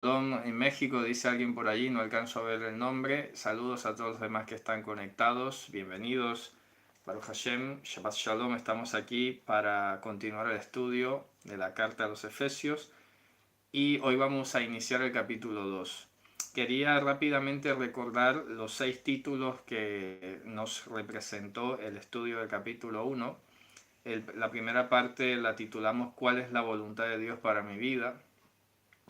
en México, dice alguien por allí, no alcanzo a ver el nombre. Saludos a todos los demás que están conectados, bienvenidos. Baruch Hashem, Shabbat Shalom, estamos aquí para continuar el estudio de la carta a los Efesios y hoy vamos a iniciar el capítulo 2. Quería rápidamente recordar los 6 títulos que nos representó el estudio del capítulo 1. La primera parte la titulamos ¿Cuál es la voluntad de Dios para mi vida?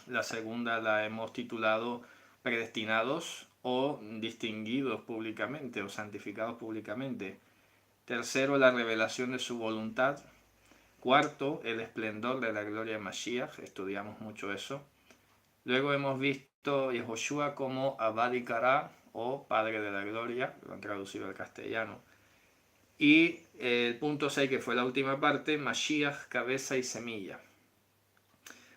La segunda la hemos titulado Predestinados o distinguidos públicamente o santificados públicamente. Tercero, la revelación de su voluntad. Cuarto, el esplendor de la gloria de Mashiach. Estudiamos mucho eso. Luego hemos visto Yehoshua como Abad y Kará o Padre de la Gloria, lo han traducido al castellano. Y el punto 6, que fue la última parte, Mashiach, cabeza y semilla.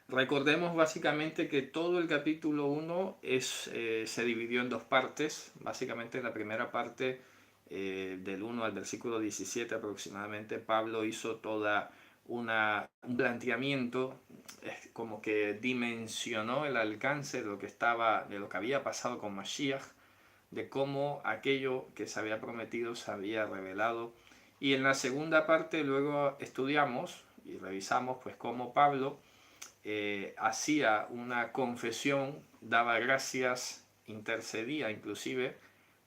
Recordemos básicamente que todo el capítulo 1 se dividió en 2 partes. Básicamente en la primera parte, del 1 al versículo 17 aproximadamente, Pablo hizo toda un planteamiento, como que dimensionó el alcance de lo que había pasado con Mashiach, de cómo aquello que se había prometido se había revelado. Y en la segunda parte luego estudiamos y revisamos pues cómo Pablo hacía una confesión, daba gracias, intercedía inclusive,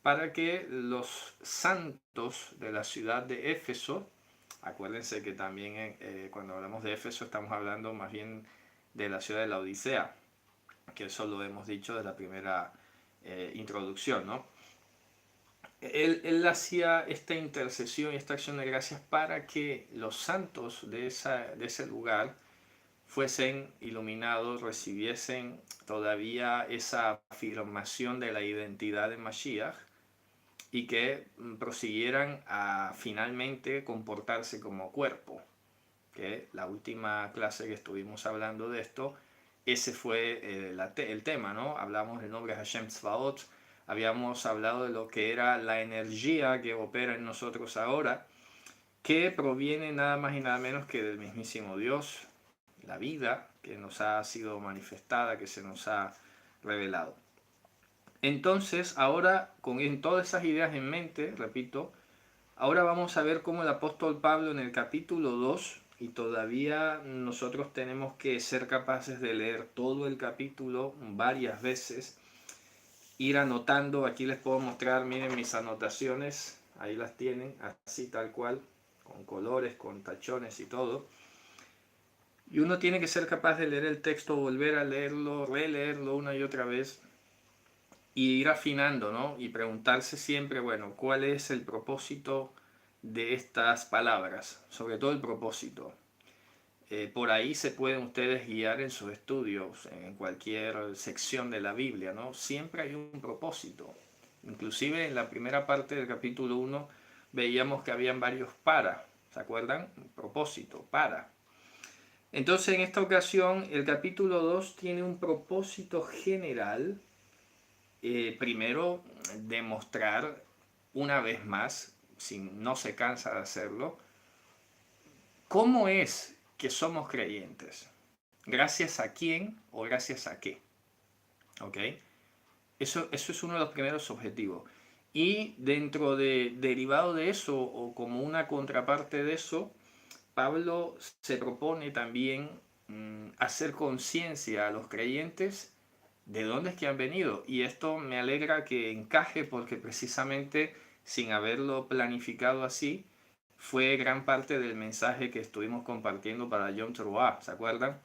para que los santos de la ciudad de Éfeso, acuérdense que también cuando hablamos de Éfeso estamos hablando más bien de la ciudad de la Odisea, que eso lo hemos dicho de la primera introducción, ¿no? Él hacía esta intercesión y esta acción de gracias para que los santos de ese lugar fuesen iluminados, recibiesen todavía esa afirmación de la identidad de Mashiach y que prosiguieran a finalmente comportarse como cuerpo. Que la última clase que estuvimos hablando de esto, ese fue el tema, ¿no? Hablamos del nombre Hashem Tzvaot, habíamos hablado de lo que era la energía que opera en nosotros ahora, que proviene nada más y nada menos que del mismísimo Dios, la vida que nos ha sido manifestada, que se nos ha revelado. Entonces, ahora con todas esas ideas en mente, repito, ahora vamos a ver cómo el apóstol Pablo en el capítulo 2, y todavía nosotros tenemos que ser capaces de leer todo el capítulo varias veces, ir anotando. Aquí les puedo mostrar, miren mis anotaciones, ahí las tienen, así tal cual, con colores, con tachones y todo. Y uno tiene que ser capaz de leer el texto, volver a leerlo, releerlo una y otra vez y ir afinando, ¿no? Y preguntarse siempre, bueno, ¿cuál es el propósito de estas palabras? Sobre todo el propósito. Por ahí se pueden ustedes guiar en sus estudios, en cualquier sección de la Biblia, ¿no? Siempre hay un propósito. Inclusive en la primera parte del capítulo 1 veíamos que habían varios para, ¿se acuerdan? Propósito, para. Entonces en esta ocasión el capítulo 2 tiene un propósito general. Primero, demostrar una vez más, si no se cansa de hacerlo, cómo es que somos creyentes. ¿Gracias a quién o gracias a qué? ¿Ok? Eso es uno de los primeros objetivos. Y derivado de eso, o como una contraparte de eso, Pablo se propone también hacer conciencia a los creyentes de dónde es que han venido. Y esto me alegra que encaje porque precisamente sin haberlo planificado así, fue gran parte del mensaje que estuvimos compartiendo para Yom Teruah, ¿se acuerdan?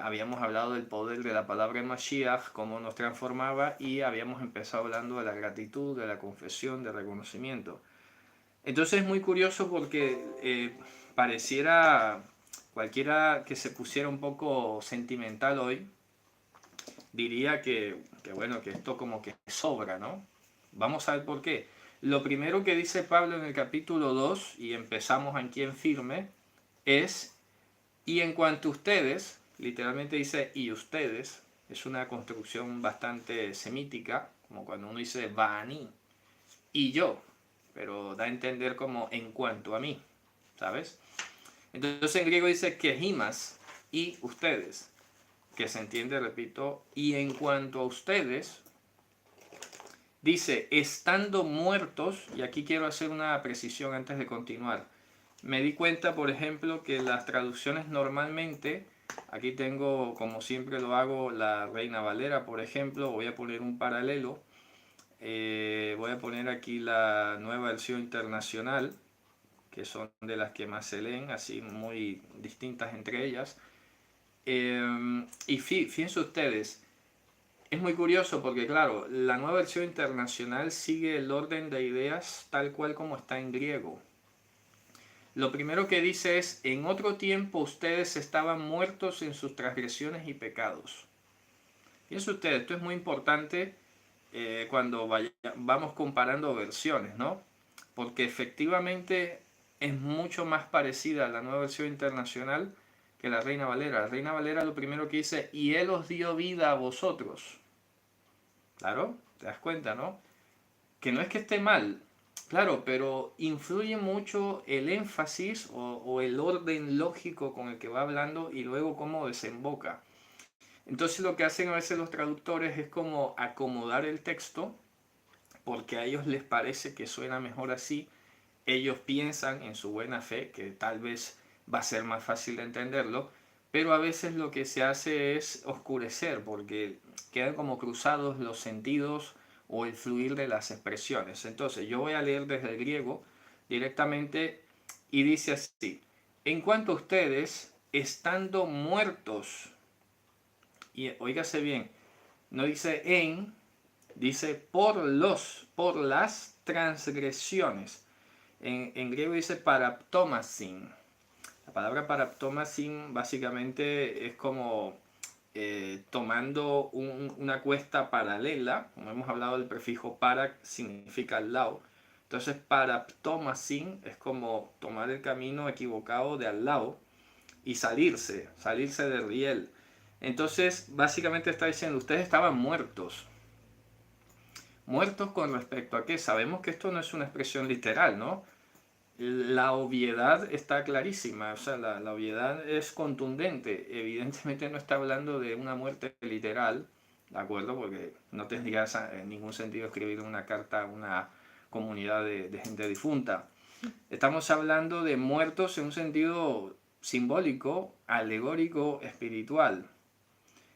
Habíamos hablado del poder de la palabra en Mashiach, cómo nos transformaba, y habíamos empezado hablando de la gratitud, de la confesión, del reconocimiento. Entonces es muy curioso porque pareciera cualquiera que se pusiera un poco sentimental hoy, diría que bueno, que esto como que sobra, ¿no? Vamos a ver por qué. Lo primero que dice Pablo en el capítulo 2, y empezamos aquí en firme, es, y en cuanto a ustedes, literalmente dice, y ustedes, es una construcción bastante semítica, como cuando uno dice, Bani, y yo, pero da a entender como en cuanto a mí, ¿sabes? Entonces en griego dice, quejimas, y ustedes. que se entiende, repito, y en cuanto a ustedes, dice, estando muertos, y aquí quiero hacer una precisión antes de continuar. Me di cuenta, por ejemplo, que las traducciones normalmente, aquí tengo, como siempre lo hago, la Reina Valera, por ejemplo, voy a poner un paralelo, voy a poner aquí la Nueva Versión Internacional, que son de las que más se leen, así muy distintas entre ellas. Y fíjense ustedes, es muy curioso porque, claro, la Nueva Versión Internacional sigue el orden de ideas tal cual como está en griego. Lo primero que dice es, en otro tiempo ustedes estaban muertos en sus transgresiones y pecados. Fíjense ustedes, esto es muy importante cuando vamos comparando versiones, ¿no? Porque efectivamente es mucho más parecida a la Nueva Versión Internacional que la Reina Valera. La Reina Valera lo primero que dice, y Él os dio vida a vosotros. Claro, te das cuenta, ¿no? Que no es que esté mal, claro, pero influye mucho el énfasis o el orden lógico con el que va hablando y luego cómo desemboca. Entonces lo que hacen a veces los traductores es como acomodar el texto porque a ellos les parece que suena mejor así. Ellos piensan en su buena fe que tal vez va a ser más fácil de entenderlo, pero a veces lo que se hace es oscurecer porque quedan como cruzados los sentidos o el fluir de las expresiones. Entonces yo voy a leer desde el griego directamente y dice así, en cuanto a ustedes, estando muertos, y oígase bien, no dice en, dice por las transgresiones. En griego dice paraptomasin. La palabra paraptomasin básicamente es como tomando una cuesta paralela, como hemos hablado del prefijo para, significa al lado. Entonces paraptomasin es como tomar el camino equivocado de al lado y salirse del riel. Entonces básicamente está diciendo, ustedes estaban muertos. Muertos con respecto a qué? Sabemos que esto no es una expresión literal, ¿no? La obviedad está clarísima, o sea, la obviedad es contundente. Evidentemente no está hablando de una muerte literal, ¿de acuerdo? Porque no tendría ningún sentido escribir una carta a una comunidad de gente difunta. Estamos hablando de muertos en un sentido simbólico, alegórico, espiritual.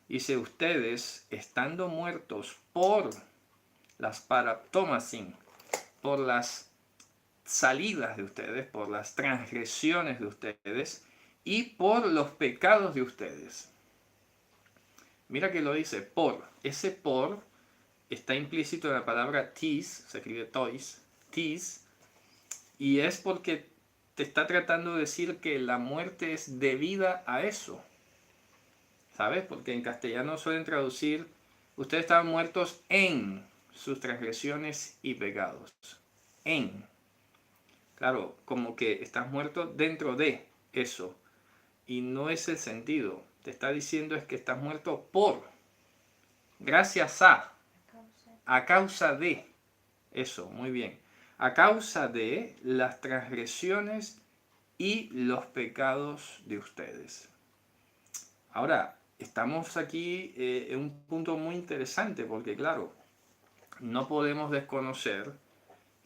Dice, ustedes, estando muertos por las paraptomasin, por las salidas de ustedes, por las transgresiones de ustedes y por los pecados de ustedes. Mira que lo dice por. Ese por está implícito en la palabra tis, se escribe tois, tis, y es porque te está tratando de decir que la muerte es debida a eso. ¿Sabes? Porque en castellano suelen traducir, ustedes estaban muertos en sus transgresiones y pecados. En. Claro, como que estás muerto dentro de eso. Y no es el sentido. Te está diciendo es que estás muerto por, gracias a causa de. Eso, muy bien. A causa de las transgresiones y los pecados de ustedes. Ahora, estamos aquí en un punto muy interesante porque, claro, no podemos desconocer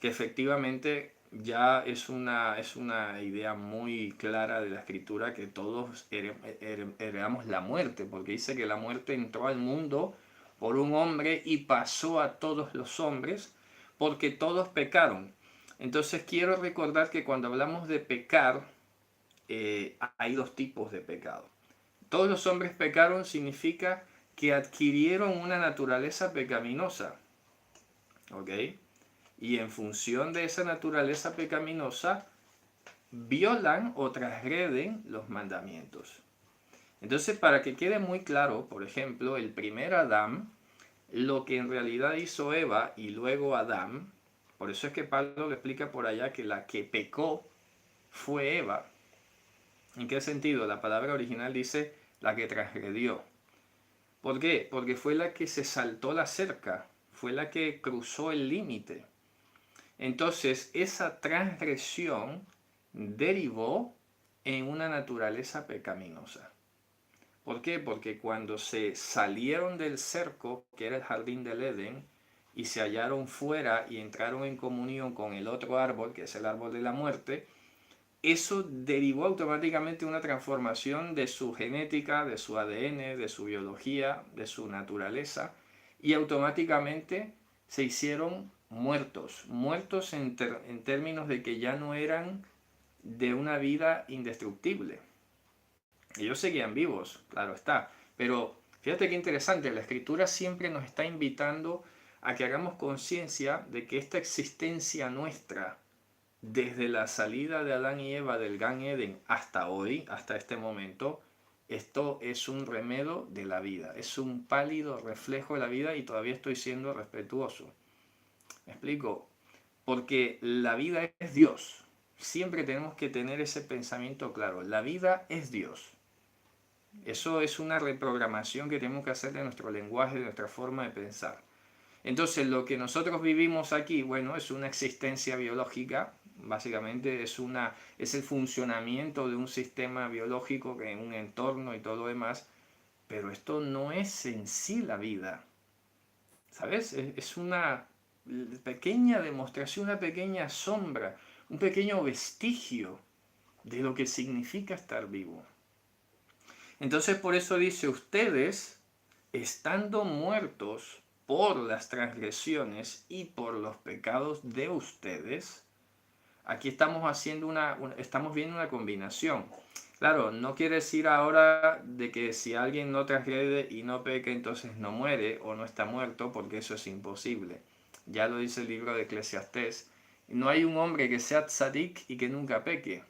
que efectivamente ya es una idea muy clara de la escritura que todos heredamos la muerte, porque dice que la muerte entró al mundo por un hombre y pasó a todos los hombres porque todos pecaron. Entonces quiero recordar que cuando hablamos de pecar, hay dos tipos de pecado. Todos los hombres pecaron significa que adquirieron una naturaleza pecaminosa. ¿Ok? Y en función de esa naturaleza pecaminosa, violan o transgreden los mandamientos. Entonces, para que quede muy claro, por ejemplo, el primer Adán, lo que en realidad hizo Eva y luego Adán, por eso es que Pablo le explica por allá que la que pecó fue Eva. ¿En qué sentido? La palabra original dice la que transgredió. ¿Por qué? Porque fue la que se saltó la cerca, fue la que cruzó el límite. Entonces, esa transgresión derivó en una naturaleza pecaminosa. ¿Por qué? Porque cuando se salieron del cerco, que era el jardín del Edén, y se hallaron fuera y entraron en comunión con el otro árbol, que es el árbol de la muerte, eso derivó automáticamente una transformación de su genética, de su ADN, de su biología, de su naturaleza, y automáticamente se hicieron muertos, muertos en términos de que ya no eran de una vida indestructible. Ellos seguían vivos, claro está, pero fíjate qué interesante, la escritura siempre nos está invitando a que hagamos conciencia de que esta existencia nuestra, desde la salida de Adán y Eva del Gan Eden hasta hoy, hasta este momento, esto es un remedo de la vida, es un pálido reflejo de la vida y todavía estoy siendo respetuoso. ¿Me explico? Porque la vida es Dios. Siempre tenemos que tener ese pensamiento claro. La vida es Dios. Eso es una reprogramación que tenemos que hacer de nuestro lenguaje, de nuestra forma de pensar. Entonces, lo que nosotros vivimos aquí, bueno, es una existencia biológica, básicamente es el funcionamiento de un sistema biológico en un entorno y todo lo demás, pero esto no es en sí la vida, ¿sabes? Es una pequeña demostración, una pequeña sombra, un pequeño vestigio de lo que significa estar vivo. Entonces, por eso dice, ustedes, estando muertos por las transgresiones y por los pecados de ustedes, aquí estamos haciendo estamos viendo una combinación. Claro, no quiere decir ahora de que si alguien no transgrede y no peca, entonces no muere o no está muerto, porque eso es imposible. Ya lo dice el libro de Eclesiastés. No hay un hombre que sea tzadik y que nunca peque.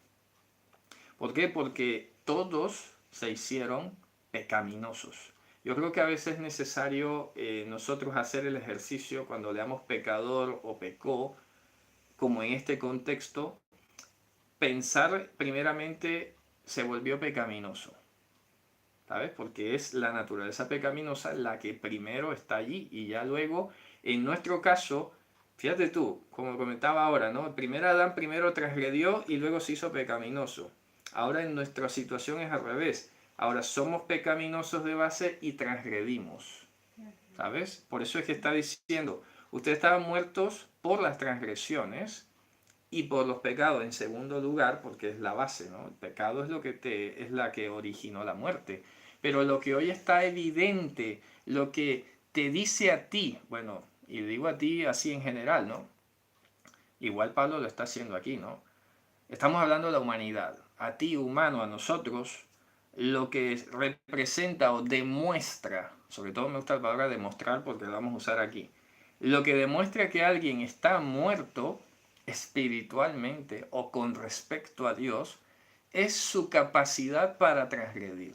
¿Por qué? Porque todos se hicieron pecaminosos. Yo creo que a veces es necesario nosotros hacer el ejercicio cuando leamos pecador o pecó, como en este contexto, pensar primeramente se volvió pecaminoso, ¿sabes? Porque es la naturaleza pecaminosa la que primero está allí y ya luego, en nuestro caso, fíjate tú, como comentaba ahora, ¿no? El primer Adán primero transgredió y luego se hizo pecaminoso. Ahora en nuestra situación es al revés. Ahora somos pecaminosos de base y transgredimos, ¿sabes? Por eso es que está diciendo, ustedes estaban muertos por las transgresiones y por los pecados en segundo lugar, porque es la base, ¿no? El pecado es es la que originó la muerte. Pero lo que hoy está evidente, lo que te dice a ti, bueno, y digo a ti así en general, ¿no? Igual Pablo lo está haciendo aquí, ¿no? Estamos hablando de la humanidad. A ti, humano, a nosotros, lo que representa o demuestra, sobre todo me gusta la palabra demostrar porque la vamos a usar aquí, lo que demuestra que alguien está muerto espiritualmente o con respecto a Dios es su capacidad para transgredir.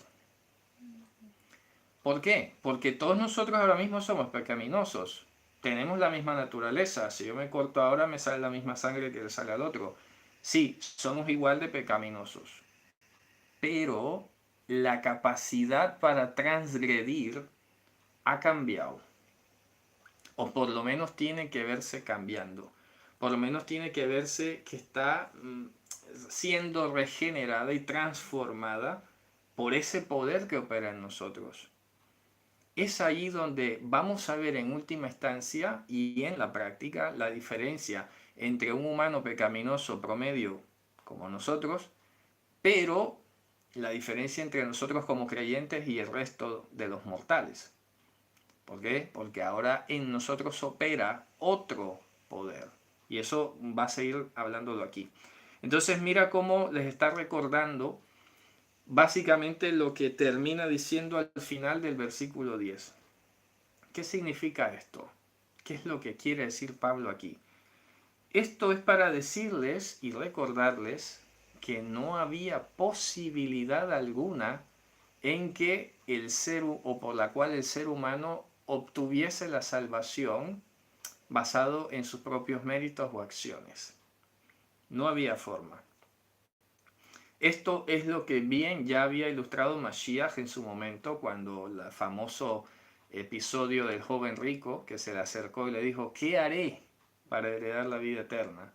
¿Por qué? Porque todos nosotros ahora mismo somos pecaminosos. Tenemos la misma naturaleza. Si yo me corto ahora, me sale la misma sangre que le sale al otro. Sí, somos igual de pecaminosos. Pero la capacidad para transgredir ha cambiado. O por lo menos tiene que verse cambiando. Por lo menos tiene que verse que está siendo regenerada y transformada por ese poder que opera en nosotros. Es allí donde vamos a ver en última instancia y en la práctica la diferencia entre un humano pecaminoso promedio como nosotros, pero la diferencia entre nosotros como creyentes y el resto de los mortales. ¿Por qué? Porque ahora en nosotros opera otro poder. Y eso va a seguir hablándolo aquí. Entonces mira cómo les está recordando básicamente lo que termina diciendo al final del versículo 10. ¿Qué significa esto? ¿Qué es lo que quiere decir Pablo aquí? Esto es para decirles y recordarles que no había posibilidad alguna en que el ser o por la cual el ser humano obtuviese la salvación basado en sus propios méritos o acciones. No había forma. Esto es lo que bien ya había ilustrado Mashiach en su momento, cuando el famoso episodio del joven rico que se le acercó y le dijo, ¿qué haré para heredar la vida eterna?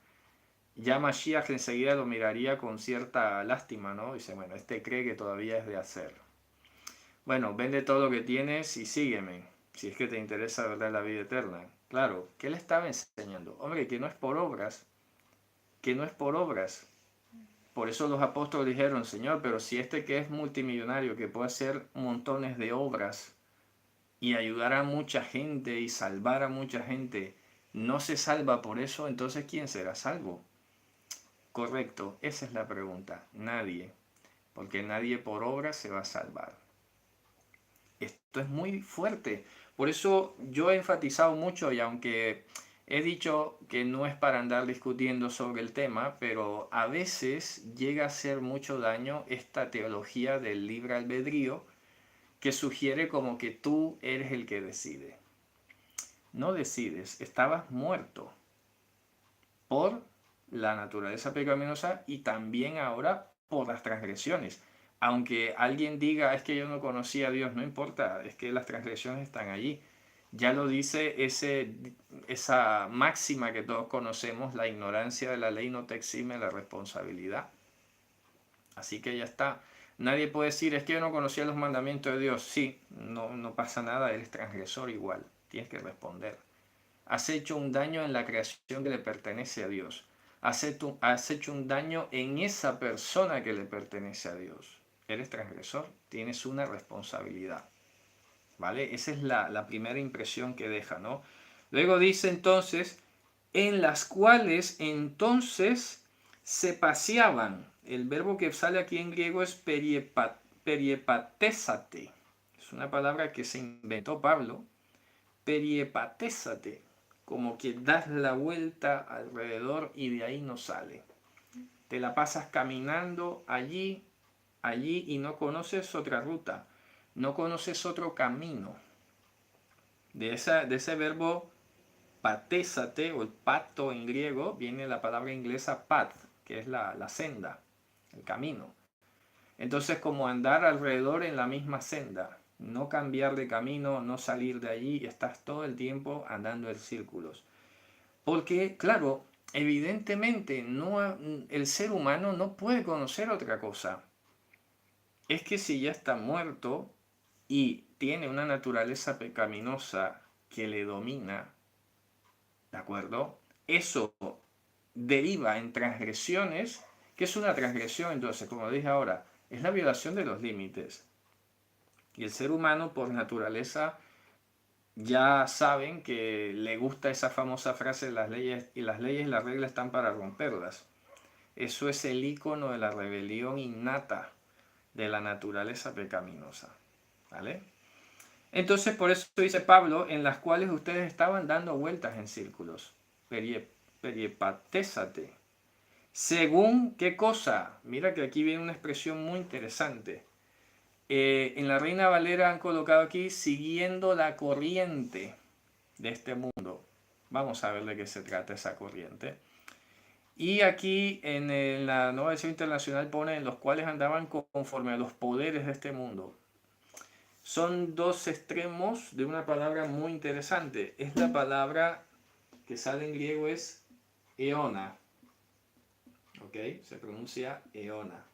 Ya Mashiach enseguida lo miraría con cierta lástima, ¿no? Dice, bueno, este cree que todavía es de hacer. Bueno, vende todo lo que tienes y sígueme, si es que te interesa verdad la vida eterna. Claro, ¿qué le estaba enseñando? Hombre, que no es por obras, que no es por obras. Por eso los apóstoles dijeron, Señor, pero si este que es multimillonario, que puede hacer montones de obras y ayudar a mucha gente y salvar a mucha gente, no se salva por eso, entonces ¿quién será salvo? Correcto, esa es la pregunta. Nadie, porque nadie por obras se va a salvar. Esto es muy fuerte. Por eso yo he enfatizado mucho y aunque he dicho que no es para andar discutiendo sobre el tema, pero a veces llega a hacer mucho daño esta teología del libre albedrío que sugiere como que tú eres el que decide. No decides, estabas muerto por la naturaleza pecaminosa y también ahora por las transgresiones. Aunque alguien diga, es que yo no conocía a Dios, no importa, es que las transgresiones están allí. Ya lo dice esa máxima que todos conocemos, la ignorancia de la ley no te exime la responsabilidad. Así que ya está. Nadie puede decir, es que yo no conocía los mandamientos de Dios. Sí, no pasa nada, eres transgresor igual. Tienes que responder. Has hecho un daño en la creación que le pertenece a Dios. Has hecho un daño en esa persona que le pertenece a Dios. Eres transgresor, tienes una responsabilidad. ¿Vale? Esa es la primera impresión que deja, ¿no? Luego dice entonces, en las cuales entonces se paseaban. El verbo que sale aquí en griego es periepatésate. Es una palabra que se inventó Pablo. Periepatésate, como que das la vuelta alrededor y de ahí no sale. Te la pasas caminando allí, allí y no conoces otra ruta, no conoces otro camino. De ese verbo patésate o el pato en griego viene la palabra inglesa path, que es la senda, el camino. Entonces como andar alrededor en la misma senda, no cambiar de camino, no salir de allí, estás todo el tiempo andando en círculos. Porque, claro, evidentemente el ser humano no puede conocer otra cosa. Es que si ya está muerto y tiene una naturaleza pecaminosa que le domina, ¿de acuerdo? Eso deriva en transgresiones. ¿Qué es una transgresión? Entonces, como dije ahora, es la violación de los límites. Y el ser humano, por naturaleza, ya saben que le gusta esa famosa frase, las leyes y las reglas están para romperlas. Eso es el icono de la rebelión innata de la naturaleza pecaminosa. ¿Vale? Entonces, por eso dice Pablo, en las cuales ustedes estaban dando vueltas en círculos. Periepatésate. ¿Según qué cosa? Mira que aquí viene una expresión muy interesante. En la Reina Valera han colocado aquí siguiendo la corriente de este mundo. Vamos a ver de qué se trata esa corriente. Y aquí en la Nueva Versión Internacional pone en los cuales andaban conforme a los poderes de este mundo. Son dos extremos de una palabra muy interesante. Es la palabra que sale en griego es eona. ¿Ok? Se pronuncia eona.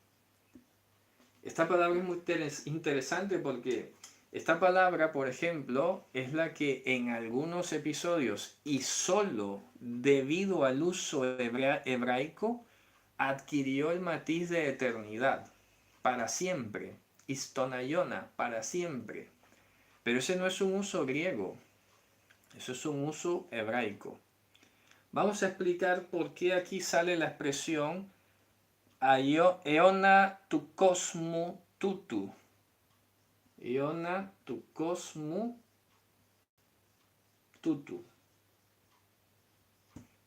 Esta palabra es muy interesante porque esta palabra, por ejemplo, es la que en algunos episodios y solo debido al uso hebraico adquirió el matiz de eternidad, para siempre, histonaiona, para siempre. Pero ese no es un uso griego, eso es un uso hebraico. Vamos a explicar por qué aquí sale la expresión eona tu cosmu tutu. Eona tu cosmu tutu.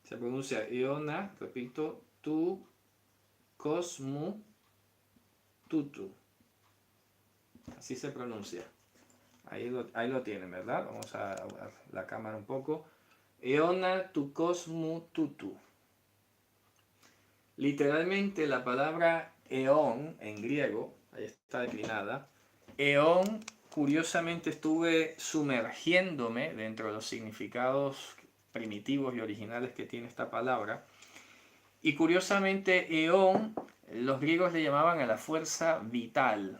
Se pronuncia eona, repito, tu cosmu tutu. Así se pronuncia. Ahí lo tienen, ¿verdad? Vamos a la cámara un poco. Eona tu cosmu tutu. Literalmente la palabra eón en griego, ahí está declinada. Eón, curiosamente estuve sumergiéndome dentro de los significados primitivos y originales que tiene esta palabra. Y curiosamente eón, los griegos le llamaban a la fuerza vital,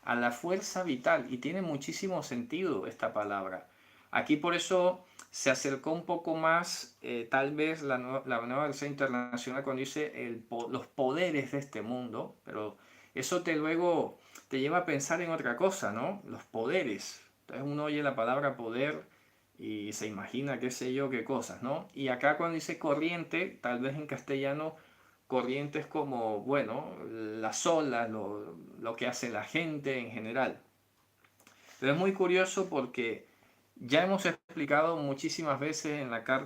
a la fuerza vital, y tiene muchísimo sentido esta palabra. Aquí por eso se acercó un poco más, tal vez la nueva versión internacional cuando dice los poderes de este mundo, pero eso luego te lleva a pensar en otra cosa, ¿no? Los poderes. Entonces uno oye la palabra poder y se imagina qué sé yo qué cosas, ¿no? Y acá cuando dice corriente, tal vez en castellano corriente es como, bueno, las olas, lo que hace la gente en general. Pero es muy curioso porque ya hemos explicado muchísimas veces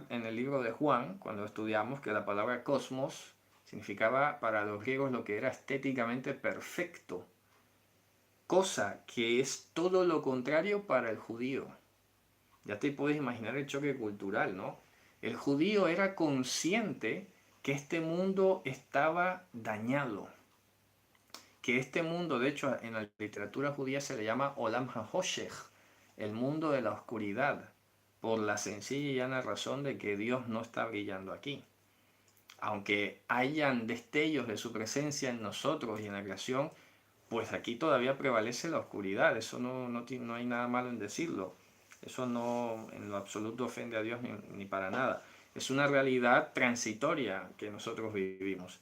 en el libro de Juan, cuando estudiamos, que la palabra cosmos significaba para los griegos lo que era estéticamente perfecto, cosa que es todo lo contrario para el judío. Ya te puedes imaginar el choque cultural, ¿no? El judío era consciente que este mundo estaba dañado, que este mundo, de hecho, en la literatura judía se le llama Olam HaHoshech, el mundo de la oscuridad, por la sencilla y llana razón de que Dios no está brillando aquí. Aunque hayan destellos de su presencia en nosotros y en la creación, pues aquí todavía prevalece la oscuridad. Eso no hay nada malo en decirlo. Eso no en lo absoluto ofende a Dios ni para nada. Es una realidad transitoria que nosotros vivimos.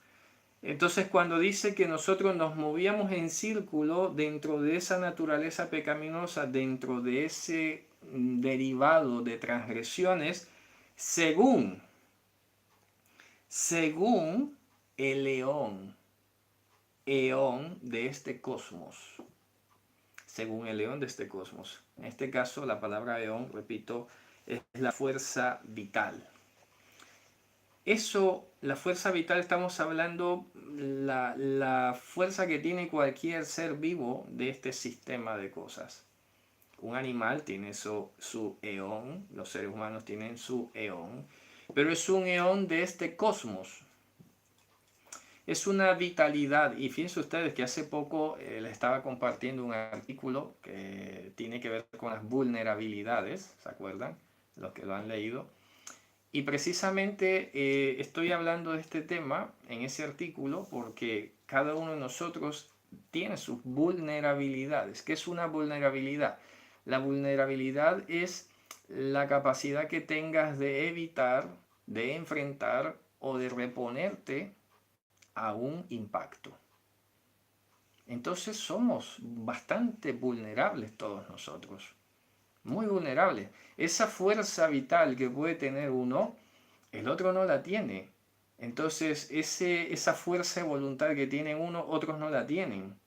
Entonces, cuando dice que nosotros nos movíamos en círculo dentro de esa naturaleza pecaminosa, dentro de ese derivado de transgresiones, según, según el eón de este cosmos, según el eón de este cosmos. En este caso, la palabra eón, repito, es la fuerza vital. Eso, la fuerza vital, estamos hablando la fuerza que tiene cualquier ser vivo de este sistema de cosas. Un animal tiene su eón, los seres humanos tienen su eón, pero es un eón de este cosmos. Es una vitalidad, y fíjense ustedes que hace poco les estaba compartiendo un artículo que tiene que ver con las vulnerabilidades, ¿se acuerdan? Los que lo han leído. Y precisamente estoy hablando de este tema en ese artículo porque cada uno de nosotros tiene sus vulnerabilidades. ¿Qué es una vulnerabilidad? La vulnerabilidad es la capacidad que tengas de evitar, de enfrentar o de reponerte a un impacto. Entonces somos bastante vulnerables todos nosotros. Muy vulnerable. Esa fuerza vital que puede tener uno, el otro no la tiene. Entonces, esa fuerza de voluntad que tiene uno, otros no la tienen.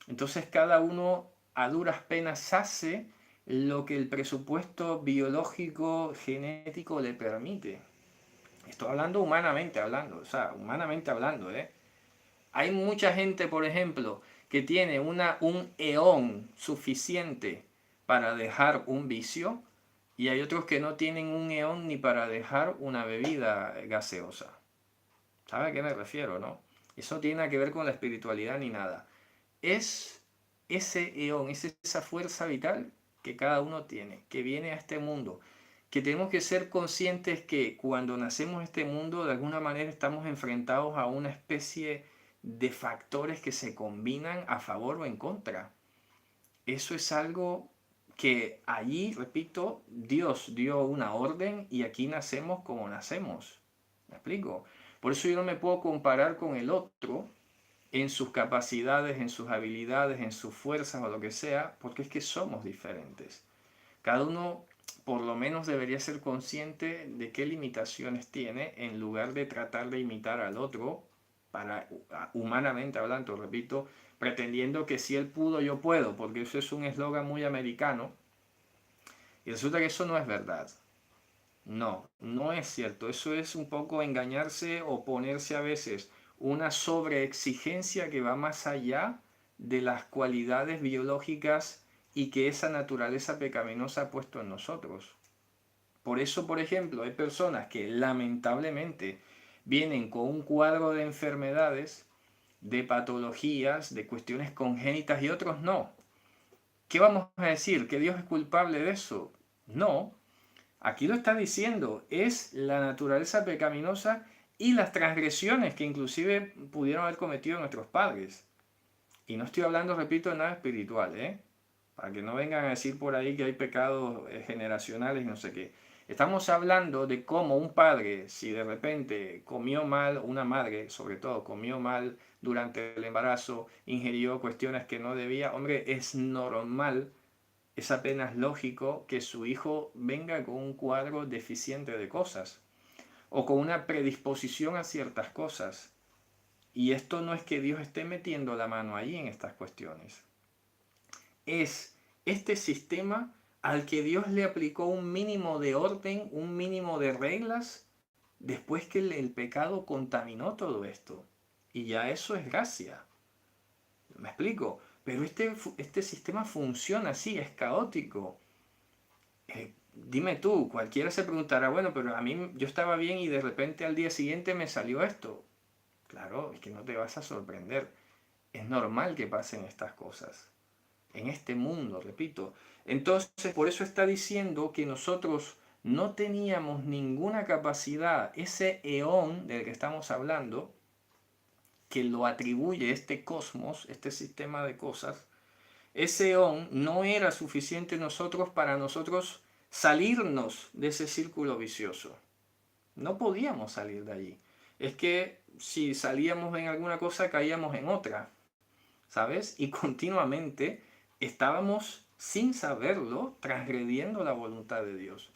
Entonces, cada uno a duras penas hace lo que el presupuesto biológico, genético le permite. Estoy hablando humanamente hablando, o sea, humanamente hablando, ¿eh? Hay mucha gente, por ejemplo, que tiene un eón suficiente para dejar un vicio y hay otros que no tienen un eón ni para dejar una bebida gaseosa. ¿Sabe a qué me refiero, no? Eso no tiene nada que ver con la espiritualidad ni nada. Es ese eón, es esa fuerza vital que cada uno tiene, que viene a este mundo, que tenemos que ser conscientes que cuando nacemos en este mundo de alguna manera estamos enfrentados a una especie de factores que se combinan a favor o en contra. Eso es algo que allí, repito, Dios dio una orden y aquí nacemos como nacemos. ¿Me explico? Por eso yo no me puedo comparar con el otro en sus capacidades, en sus habilidades, en sus fuerzas o lo que sea, porque es que somos diferentes. Cada uno por lo menos debería ser consciente de qué limitaciones tiene en lugar de tratar de imitar al otro, para humanamente hablando, repito, pretendiendo que si él pudo, yo puedo, porque eso es un eslogan muy americano y resulta que eso no es verdad. No es cierto. Eso es un poco engañarse o ponerse a veces una sobreexigencia que va más allá de las cualidades biológicas y que esa naturaleza pecaminosa ha puesto en nosotros. Por eso, por ejemplo, hay personas que lamentablemente vienen con un cuadro de enfermedades, de patologías, de cuestiones congénitas y otros no. ¿Qué vamos a decir? ¿Que Dios es culpable de eso? No. Aquí lo está diciendo, es la naturaleza pecaminosa y las transgresiones que inclusive pudieron haber cometido nuestros padres. Y no estoy hablando, repito, de nada espiritual, ¿eh? Para que no vengan a decir por ahí que hay pecados generacionales y no sé qué. Estamos hablando de cómo un padre, si de repente comió mal, una madre sobre todo, comió mal durante el embarazo, ingirió cuestiones que no debía, hombre, es normal, es apenas lógico que su hijo venga con un cuadro deficiente de cosas o con una predisposición a ciertas cosas. Y esto no es que Dios esté metiendo la mano ahí en estas cuestiones. Es este sistema al que Dios le aplicó un mínimo de orden, un mínimo de reglas, después que el pecado contaminó todo esto. Y ya eso es gracia. ¿Me explico? Pero este sistema funciona así, es caótico. Dime tú, cualquiera se preguntará, bueno, pero a mí yo estaba bien y de repente al día siguiente me salió esto. Claro, es que no te vas a sorprender. Es normal que pasen estas cosas. En este mundo, repito. Entonces, por eso está diciendo que nosotros no teníamos ninguna capacidad, ese eón del que estamos hablando, que lo atribuye este cosmos, este sistema de cosas, ese eón no era suficiente para nosotros salirnos de ese círculo vicioso. No podíamos salir de allí. Es que si salíamos en alguna cosa, caíamos en otra, ¿sabes? Y continuamente estábamos, sin saberlo, transgrediendo la voluntad de Dios.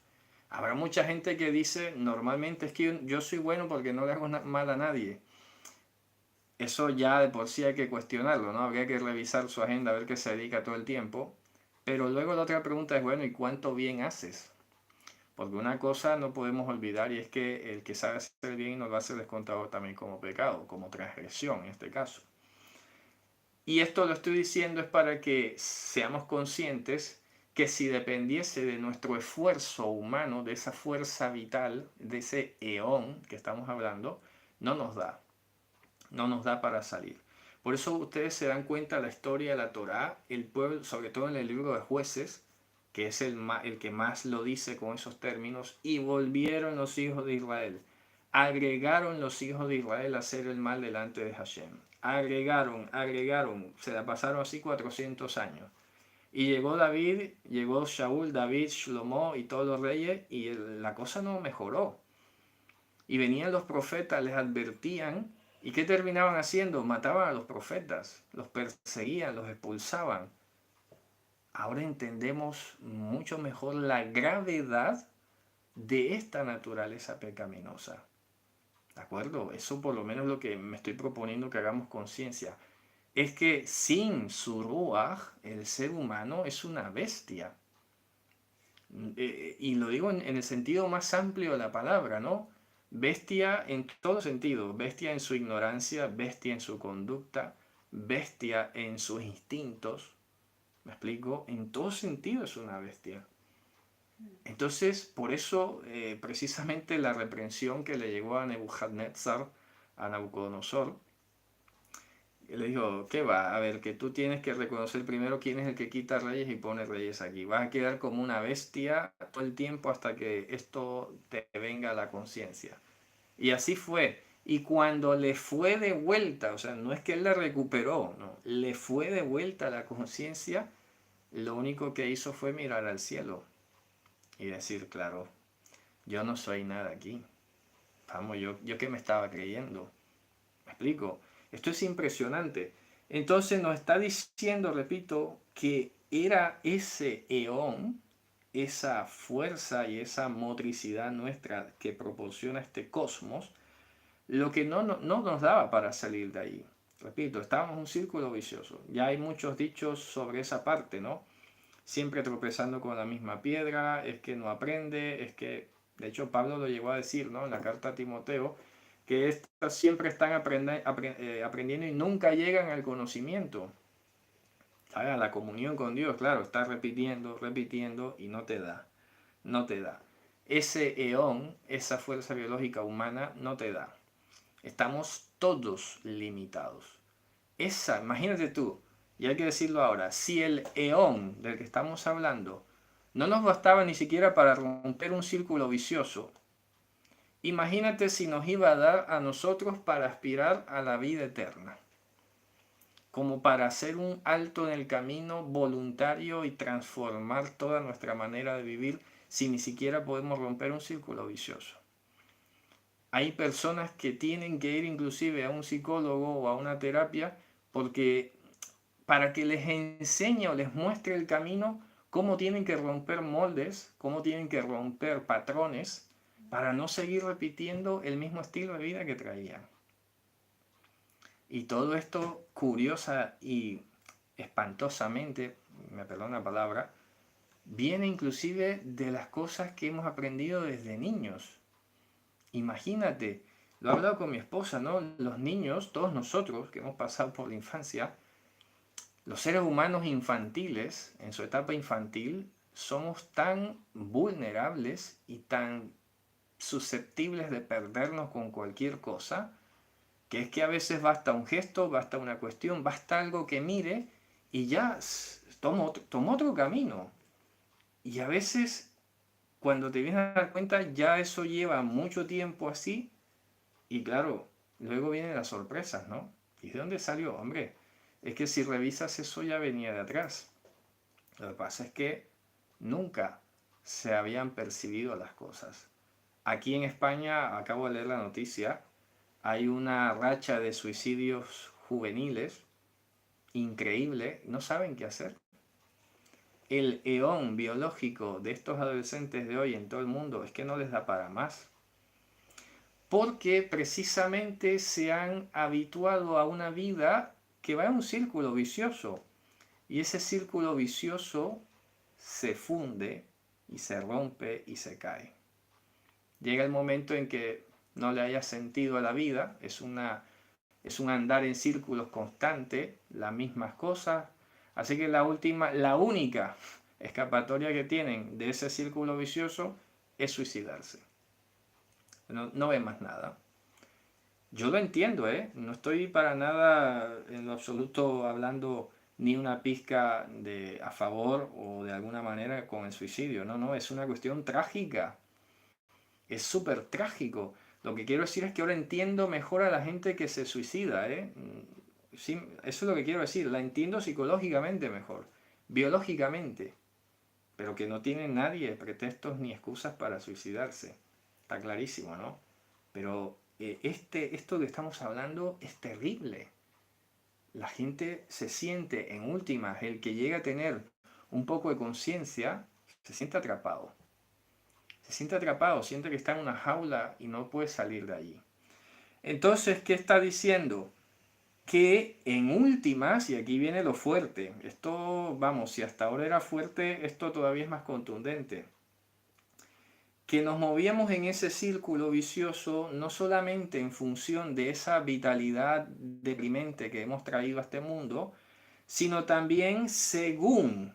Habrá mucha gente que dice, normalmente es que yo soy bueno porque no le hago mal a nadie. Eso ya de por sí hay que cuestionarlo, ¿no? Habría que revisar su agenda, a ver qué se dedica todo el tiempo. Pero luego la otra pregunta es, bueno, ¿y cuánto bien haces? Porque una cosa no podemos olvidar y es que el que sabe hacer bien nos va a ser descontado también como pecado, como transgresión en este caso. Y esto lo estoy diciendo es para que seamos conscientes que si dependiese de nuestro esfuerzo humano, de esa fuerza vital, de ese eón que estamos hablando, no nos da. No nos da para salir. Por eso ustedes se dan cuenta de la historia de la Torá, el pueblo, sobre todo en el libro de Jueces, que es el que más lo dice con esos términos, y volvieron los hijos de Israel. Agregaron los hijos de Israel a hacer el mal delante de Hashem. Agregaron, se la pasaron así 400 años. Y llegó David, llegó Shaul, David, Shlomo y todos los reyes, y la cosa no mejoró. Y venían los profetas, les advertían, ¿y qué terminaban haciendo? Mataban a los profetas, los perseguían, los expulsaban. Ahora entendemos mucho mejor la gravedad de esta naturaleza pecaminosa. ¿De acuerdo? Eso por lo menos lo que me estoy proponiendo que hagamos conciencia. Es que sin su ruaj, el ser humano es una bestia. Y lo digo en el sentido más amplio de la palabra, ¿no? Bestia en todo sentido, bestia en su ignorancia, bestia en su conducta, bestia en sus instintos. ¿Me explico? En todo sentido es una bestia. Entonces, por eso, precisamente la reprensión que le llegó a Nebuchadnezzar, a Nabucodonosor, le dijo, ¿qué va? A ver, que tú tienes que reconocer primero quién es el que quita reyes y pone reyes aquí. Vas a quedar como una bestia todo el tiempo hasta que esto te venga a la conciencia. Y así fue. Y cuando le fue de vuelta, o sea, no es que él la recuperó, no, le fue de vuelta a la conciencia, lo único que hizo fue mirar al cielo y decir, claro, yo no soy nada aquí. Vamos, yo qué me estaba creyendo. ¿Me explico? Esto es impresionante. Entonces nos está diciendo, repito, que era ese eón, esa fuerza y esa motricidad nuestra que proporciona este cosmos, lo que no nos daba para salir de ahí. Repito, estábamos en un círculo vicioso. Ya hay muchos dichos sobre esa parte, ¿no? Siempre tropezando con la misma piedra, es que no aprende, es que, de hecho Pablo lo llegó a decir, ¿no? En la carta a Timoteo, que estas siempre están aprendiendo y nunca llegan al conocimiento. ¿Sabes? A la comunión con Dios, claro, estás repitiendo y no te da. No te da. Ese eón, esa fuerza biológica humana, no te da. Estamos todos limitados. Imagínate tú, y hay que decirlo ahora, si el eón del que estamos hablando no nos bastaba ni siquiera para romper un círculo vicioso, imagínate si nos iba a dar a nosotros para aspirar a la vida eterna. como para hacer un alto en el camino voluntario y transformar toda nuestra manera de vivir si ni siquiera podemos romper un círculo vicioso. Hay personas que tienen que ir inclusive a un psicólogo o a una terapia porque para que les enseñe o les muestre el camino cómo tienen que romper moldes, cómo tienen que romper patrones para no seguir repitiendo el mismo estilo de vida que traían. Y todo esto curiosa y espantosamente, me perdona la palabra, viene inclusive de las cosas que hemos aprendido desde niños. Imagínate, lo he hablado con mi esposa, ¿no? Los niños, todos nosotros que hemos pasado por la infancia, los seres humanos infantiles, en su etapa infantil, somos tan vulnerables y tan susceptibles de perdernos con cualquier cosa, que es que a veces basta un gesto, basta una cuestión, basta algo que mire y ya toma otro camino. Y a veces, cuando te vienes a dar cuenta, ya eso lleva mucho tiempo así y claro, luego vienen las sorpresas, ¿no? ¿Y de dónde salió? Hombre, es que si revisas eso ya venía de atrás. Lo que pasa es que nunca se habían percibido las cosas. Aquí en España, acabo de leer la noticia, hay una racha de suicidios juveniles increíble, no saben qué hacer. El eón biológico de estos adolescentes de hoy en todo el mundo es que no les da para más. Porque precisamente se han habituado a una vida que va en un círculo vicioso. Y ese círculo vicioso se funde y se rompe y se cae. Llega el momento en que no le haya sentido a la vida, es un andar en círculos constante, las mismas cosas. Así que la única escapatoria que tienen de ese círculo vicioso es suicidarse. No ven más nada. Yo lo entiendo, ¿eh? No estoy para nada en lo absoluto hablando ni una pizca a favor o de alguna manera con el suicidio. No, es una cuestión trágica. Es súper trágico. Lo que quiero decir es que ahora entiendo mejor a la gente que se suicida, ¿eh? Sí, eso es lo que quiero decir. La entiendo psicológicamente mejor, biológicamente, pero que no tiene nadie pretextos ni excusas para suicidarse. Está clarísimo, ¿no? Pero esto que estamos hablando es terrible. La gente se siente, en últimas, el que llega a tener un poco de conciencia, se siente atrapado. Se siente atrapado, siente que está en una jaula y no puede salir de allí. Entonces, ¿qué está diciendo? Que en últimas, y aquí viene lo fuerte, esto, vamos, si hasta ahora era fuerte, esto todavía es más contundente, que nos movíamos en ese círculo vicioso no solamente en función de esa vitalidad deprimente que hemos traído a este mundo, sino también según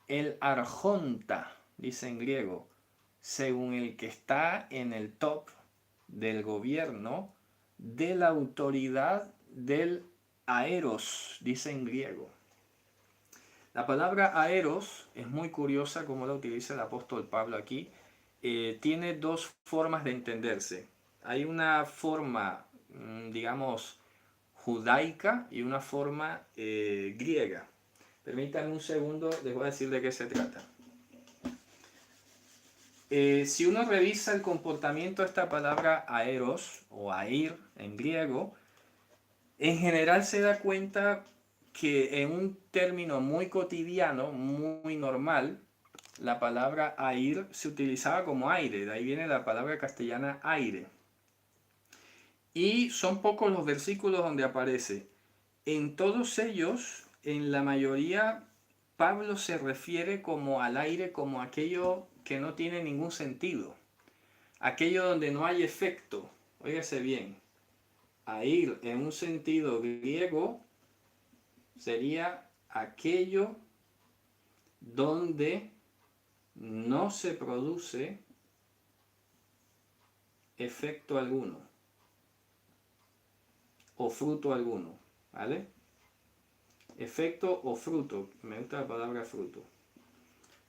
el arjonta, dice en griego, según el que está en el top del gobierno, de la autoridad del aeros, dice en griego. La palabra aeros es muy curiosa como la utiliza el apóstol Pablo aquí. Tiene dos formas de entenderse. Hay una forma, digamos, judaica y una forma griega. Permítanme un segundo, les voy a decir de qué se trata. Si uno revisa el comportamiento de esta palabra aeros o air en griego, en general se da cuenta que en un término muy cotidiano, muy normal, la palabra air se utilizaba como aire, de ahí viene la palabra castellana aire. Y son pocos los versículos donde aparece. En todos ellos, en la mayoría, Pablo se refiere como al aire, como aquello que no tiene ningún sentido, aquello donde no hay efecto. Óigase bien, air en un sentido griego sería aquello donde no se produce efecto alguno o fruto alguno, ¿vale? Efecto o fruto, me gusta la palabra fruto.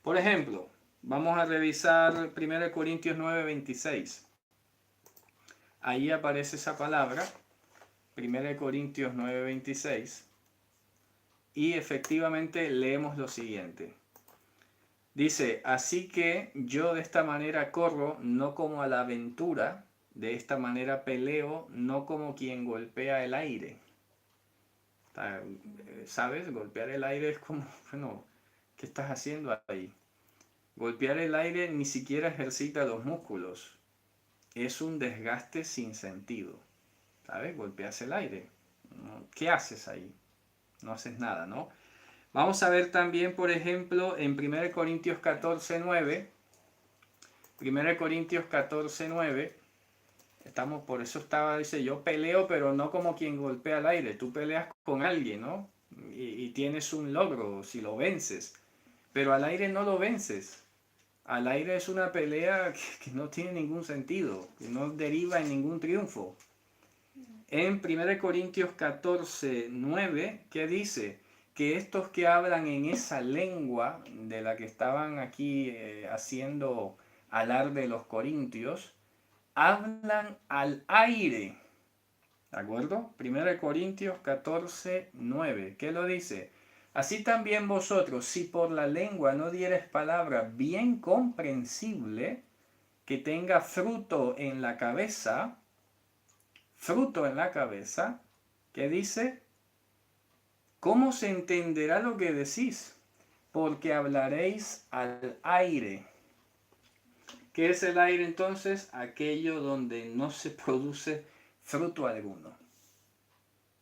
Por ejemplo, vamos a revisar 1 Corintios 9:26. Ahí aparece esa palabra, 1 Corintios 9:26. y efectivamente leemos lo siguiente. Dice, así que yo de esta manera corro, no como a la aventura, de esta manera peleo, no como quien golpea el aire. ¿Sabes? Golpear el aire es como, bueno, ¿qué estás haciendo ahí? Golpear el aire ni siquiera ejercita los músculos. Es un desgaste sin sentido. ¿Sabes? Golpeas el aire. ¿Qué haces ahí? No haces nada, ¿no? Vamos a ver también, por ejemplo, en 1 Corintios 14:9. 1 Corintios 14:9. Por eso dice, yo peleo, pero no como quien golpea el aire. Tú peleas con alguien, ¿no? Y tienes un logro si lo vences. Pero al aire no lo vences. Al aire es una pelea que no tiene ningún sentido, que no deriva en ningún triunfo. En 1 Corintios 14:9, ¿qué dice? Que estos que hablan en esa lengua de la que estaban aquí haciendo alarde los corintios, hablan al aire. ¿De acuerdo? 1 Corintios 14:9. ¿Qué lo dice? Así también vosotros, si por la lengua no diereis palabra bien comprensible, que tenga fruto en la cabeza, ¿qué dice? ¿Cómo se entenderá lo que decís? Porque hablaréis al aire. ¿Qué es el aire entonces? Aquello donde no se produce fruto alguno.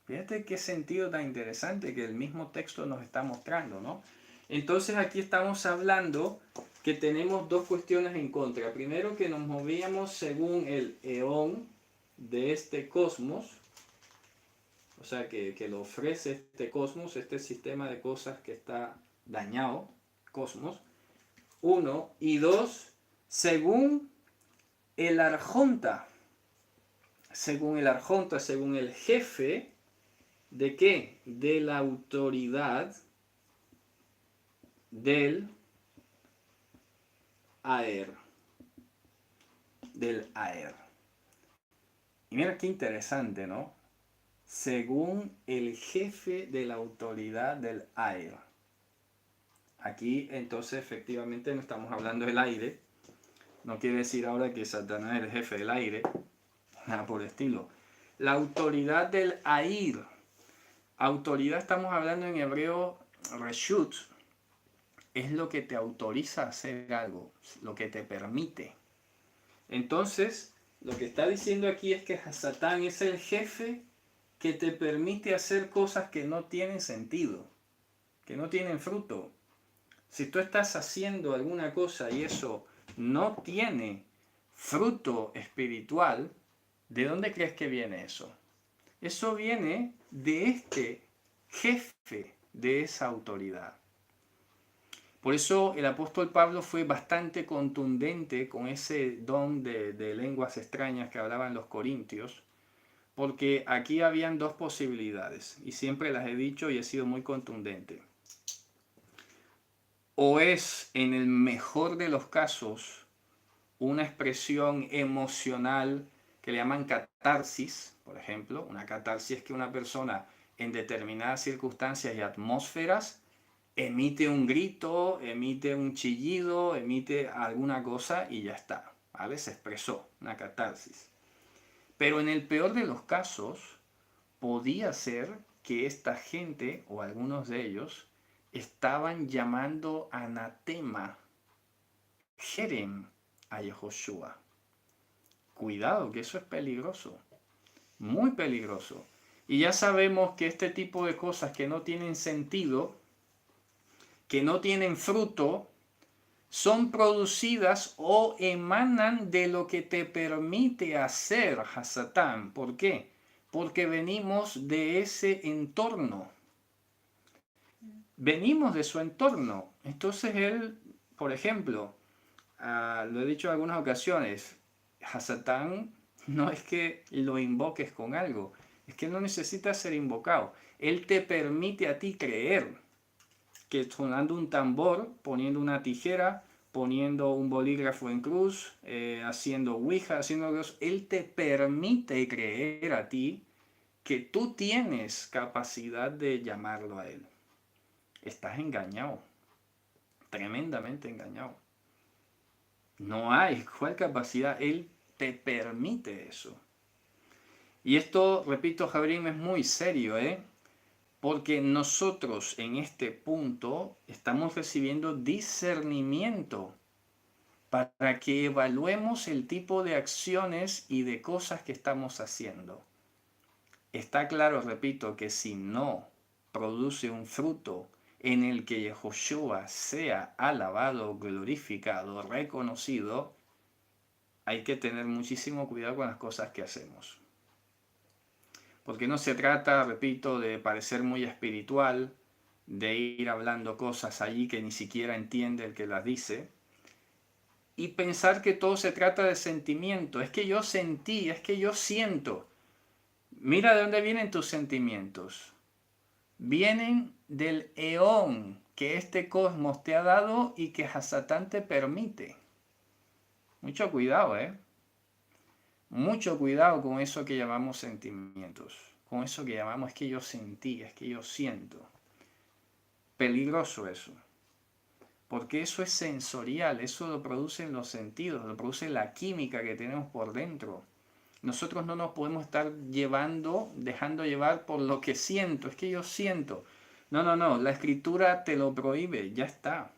Fíjate qué sentido tan interesante que el mismo texto nos está mostrando, ¿no? Entonces aquí estamos hablando que tenemos dos cuestiones en contra. Primero, que nos movíamos según el eón de este cosmos, o sea, que lo ofrece este cosmos, este sistema de cosas que está dañado, cosmos. Uno. Y dos, según el arjonta, según el jefe, ¿de qué? De la autoridad del Aer. Del Aer. Y mira qué interesante, ¿no? Según el jefe de la autoridad del Aer. Aquí entonces efectivamente no estamos hablando del aire. No quiere decir ahora que Satanás es el jefe del aire. Nada por el estilo. La autoridad del Air. Autoridad, estamos hablando en hebreo, reshut, es lo que te autoriza a hacer algo, lo que te permite. Entonces, lo que está diciendo aquí es que Satán es el jefe que te permite hacer cosas que no tienen sentido, que no tienen fruto. Si tú estás haciendo alguna cosa y eso no tiene fruto espiritual, ¿de dónde crees que viene eso? Eso viene de este jefe de esa autoridad. Por eso el apóstol Pablo fue bastante contundente con ese don de lenguas extrañas que hablaban los corintios, porque aquí habían dos posibilidades, y siempre las he dicho y he sido muy contundente. O es, en el mejor de los casos, una expresión emocional que le llaman catarsis, por ejemplo. Una catarsis es que una persona en determinadas circunstancias y atmósferas emite un grito, emite un chillido, emite alguna cosa y ya está, ¿vale? Se expresó, una catarsis. Pero en el peor de los casos, podía ser que esta gente, o algunos de ellos, estaban llamando anatema, jerem, a Yehoshua. Cuidado, que eso es peligroso, muy peligroso. Y ya sabemos que este tipo de cosas que no tienen sentido, que no tienen fruto, son producidas o emanan de lo que te permite hacer Hasatán. ¿Por qué? Porque venimos de ese entorno. Venimos de su entorno. Entonces él, por ejemplo, lo he dicho en algunas ocasiones, Hasatán no es que lo invoques con algo, es que no necesita ser invocado. Él te permite a ti creer que sonando un tambor, poniendo una tijera, poniendo un bolígrafo en cruz, haciendo ouija, haciendo cosas, él te permite creer a ti que tú tienes capacidad de llamarlo a él. estás engañado, tremendamente engañado. No hay, ¿cuál capacidad? Él te permite eso. Y esto, repito, Jabrín, es muy serio, ¿eh? Porque nosotros en este punto estamos recibiendo discernimiento para que evaluemos el tipo de acciones y de cosas que estamos haciendo. Está claro, repito, que si no produce un fruto en el que Yehoshua sea alabado, glorificado, reconocido, hay que tener muchísimo cuidado con las cosas que hacemos. Porque no se trata, repito, de parecer muy espiritual, de ir hablando cosas allí que ni siquiera entiende el que las dice, y pensar que todo se trata de sentimiento. Es que yo sentí, es que yo siento. Mira de dónde vienen tus sentimientos. Vienen del eón que este cosmos te ha dado y que Hasatán te permite. Mucho cuidado, ¿eh? Mucho cuidado con eso que llamamos sentimientos. Con eso que llamamos es que yo sentí, es que yo siento. Peligroso eso. Porque eso es sensorial, eso lo producen los sentidos, lo produce la química que tenemos por dentro. Nosotros no nos podemos estar dejando llevar por lo que siento, es que yo siento. No, la escritura te lo prohíbe, ya está.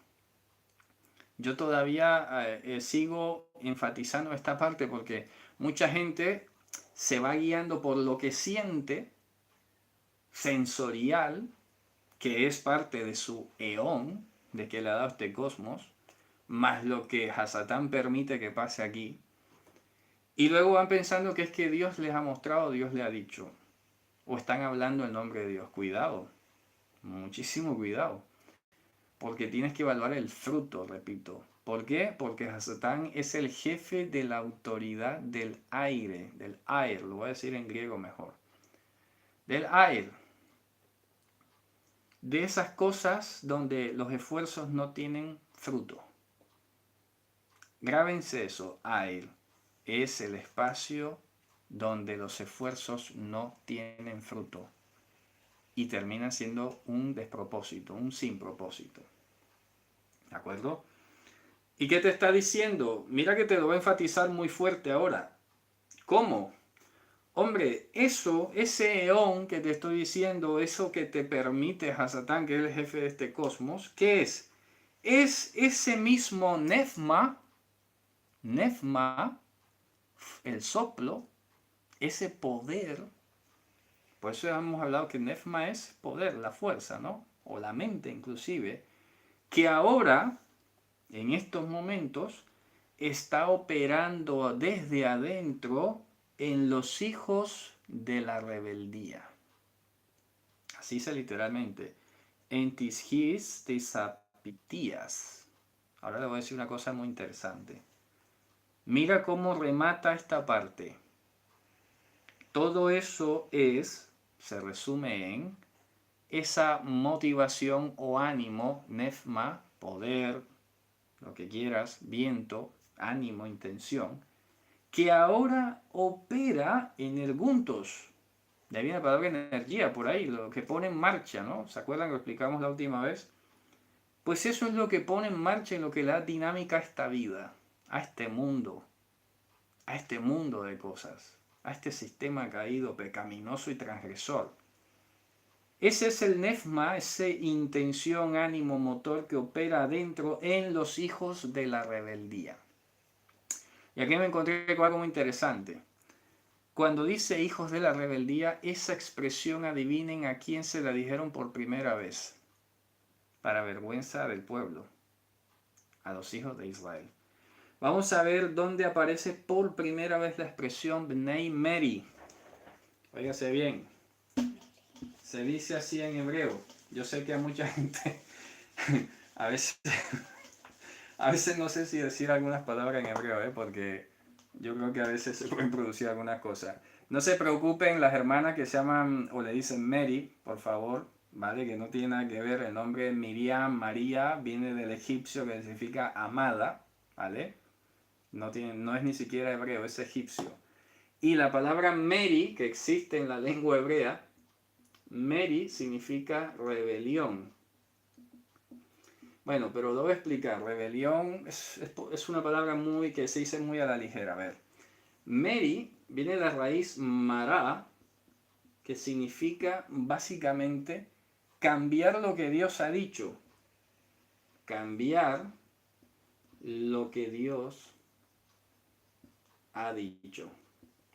Yo todavía sigo enfatizando esta parte porque mucha gente se va guiando por lo que siente, sensorial, que es parte de su eón, de que le ha dado este cosmos, más lo que Hasatán permite que pase aquí. Y luego van pensando que es que Dios les ha mostrado, Dios les ha dicho. O están hablando en nombre de Dios. Cuidado, muchísimo cuidado. Porque tienes que evaluar el fruto, repito. ¿Por qué? Porque Hasatán es el jefe de la autoridad del aire, del air, lo voy a decir en griego mejor. Del air. De esas cosas donde los esfuerzos no tienen fruto. Grábense eso, air. Es el espacio donde los esfuerzos no tienen fruto y terminan siendo un despropósito, un sin propósito. ¿De acuerdo? ¿Y qué te está diciendo? Mira que te lo va a enfatizar muy fuerte ahora. ¿Cómo? Hombre, eso, ese eón que te estoy diciendo, eso que te permite Hasatán, que es el jefe de este cosmos, ¿qué es? Es ese mismo nefma, el soplo, ese poder. Por eso hemos hablado que nefma es poder, la fuerza, ¿no? O la mente inclusive, que ahora, en estos momentos, está operando desde adentro en los hijos de la rebeldía. Así dice literalmente. En tishis tesapitías. Ahora le voy a decir una cosa muy interesante. Mira cómo remata esta parte. Todo eso se resume en esa motivación o ánimo, nefma, poder, lo que quieras, viento, ánimo, intención, que ahora opera en el guntos. De ahí viene la palabra energía, por ahí, lo que pone en marcha, ¿no? ¿Se acuerdan que lo explicamos la última vez? Pues eso es lo que pone en marcha y lo que le da dinámica a esta vida, a este mundo de cosas, a este sistema caído, pecaminoso y transgresor. Ese es el nefma, esa intención, ánimo, motor que opera adentro en los hijos de la rebeldía. Y aquí me encontré con algo muy interesante. Cuando dice hijos de la rebeldía, esa expresión adivinen a quién se la dijeron por primera vez. Para vergüenza del pueblo, a los hijos de Israel. Vamos a ver dónde aparece por primera vez la expresión Bnei Meri. Óigase bien. Se dice así en hebreo. Yo sé que a mucha gente a veces no sé si decir algunas palabras en hebreo, porque yo creo que a veces se pueden producir algunas cosas. No se preocupen las hermanas que se llaman o le dicen Mary, por favor, ¿vale? Que no tiene nada que ver. El nombre Miriam, María, viene del egipcio que significa amada, ¿vale? No es ni siquiera hebreo, es egipcio. Y la palabra Mary, que existe en la lengua hebrea, Meri significa rebelión. Bueno, pero lo voy a explicar. Rebelión es una palabra muy que se dice muy a la ligera. A ver, Mary viene de la raíz mará, que significa básicamente cambiar lo que Dios ha dicho. Cambiar lo que Dios ha dicho.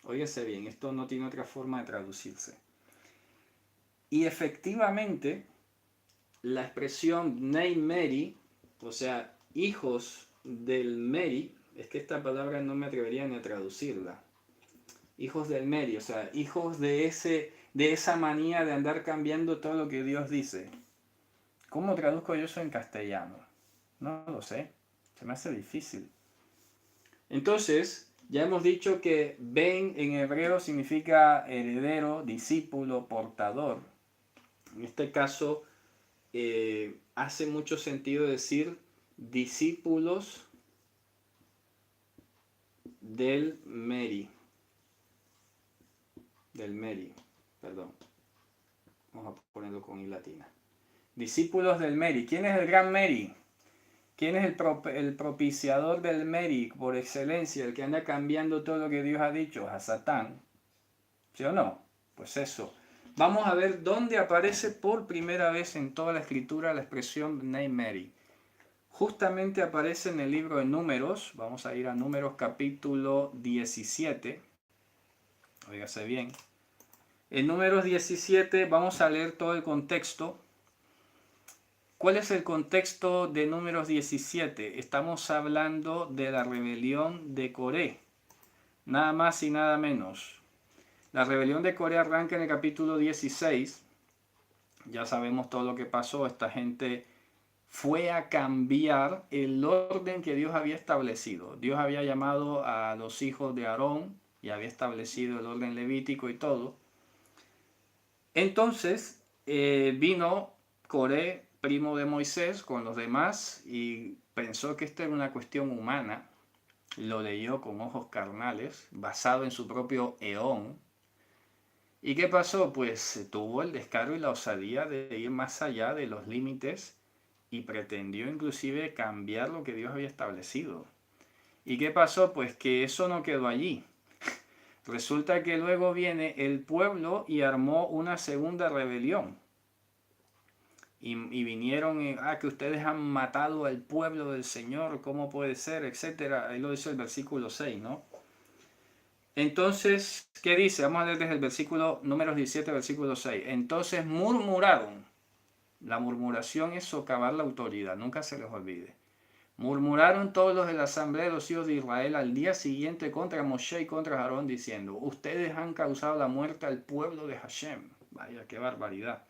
Óigase bien, esto no tiene otra forma de traducirse. Y efectivamente, la expresión Nei Meri, o sea, hijos del Meri, es que esta palabra no me atrevería ni a traducirla. Hijos del Meri, o sea, hijos de esa manía de andar cambiando todo lo que Dios dice. ¿Cómo traduzco yo eso en castellano? No lo sé, se me hace difícil. Entonces, ya hemos dicho que Ben en hebreo significa heredero, discípulo, portador. En este caso, hace mucho sentido decir discípulos del Meri. Del Meri, perdón. Vamos a ponerlo con I latina. Discípulos del Meri. ¿Quién es el gran Meri? ¿Quién es el propiciador del Meri por excelencia? El que anda cambiando todo lo que Dios ha dicho. A Satán. ¿Sí o no? Pues eso. Vamos a ver dónde aparece por primera vez en toda la escritura la expresión Nei Meri. Justamente aparece en el libro de Números. Vamos a ir a Números capítulo 17. Óigase bien. En Números 17 vamos a leer todo el contexto. ¿Cuál es el contexto de Números 17? Estamos hablando de la rebelión de Coré. Nada más y nada menos. La rebelión de Coré arranca en el capítulo 16. Ya sabemos todo lo que pasó. Esta gente fue a cambiar el orden que Dios había establecido. Dios había llamado a los hijos de Aarón y había establecido el orden levítico y todo. Entonces vino Coré, primo de Moisés, con los demás y pensó que esta era una cuestión humana. Lo leyó con ojos carnales, basado en su propio eón. ¿Y qué pasó? Pues tuvo el descaro y la osadía de ir más allá de los límites y pretendió inclusive cambiar lo que Dios había establecido. ¿Y qué pasó? Pues que eso no quedó allí. Resulta que luego viene el pueblo y armó una segunda rebelión. Y vinieron, que ustedes han matado al pueblo del Señor, ¿cómo puede ser? Etcétera. Ahí lo dice el versículo 6, ¿no? Entonces, ¿qué dice? Vamos a leer desde el versículo, números 17, versículo 6. Entonces murmuraron. La murmuración es socavar la autoridad, nunca se les olvide. Murmuraron todos los de la asamblea de los hijos de Israel al día siguiente contra Moshe y contra Aarón, diciendo: ustedes han causado la muerte al pueblo de Hashem. Vaya, qué barbaridad.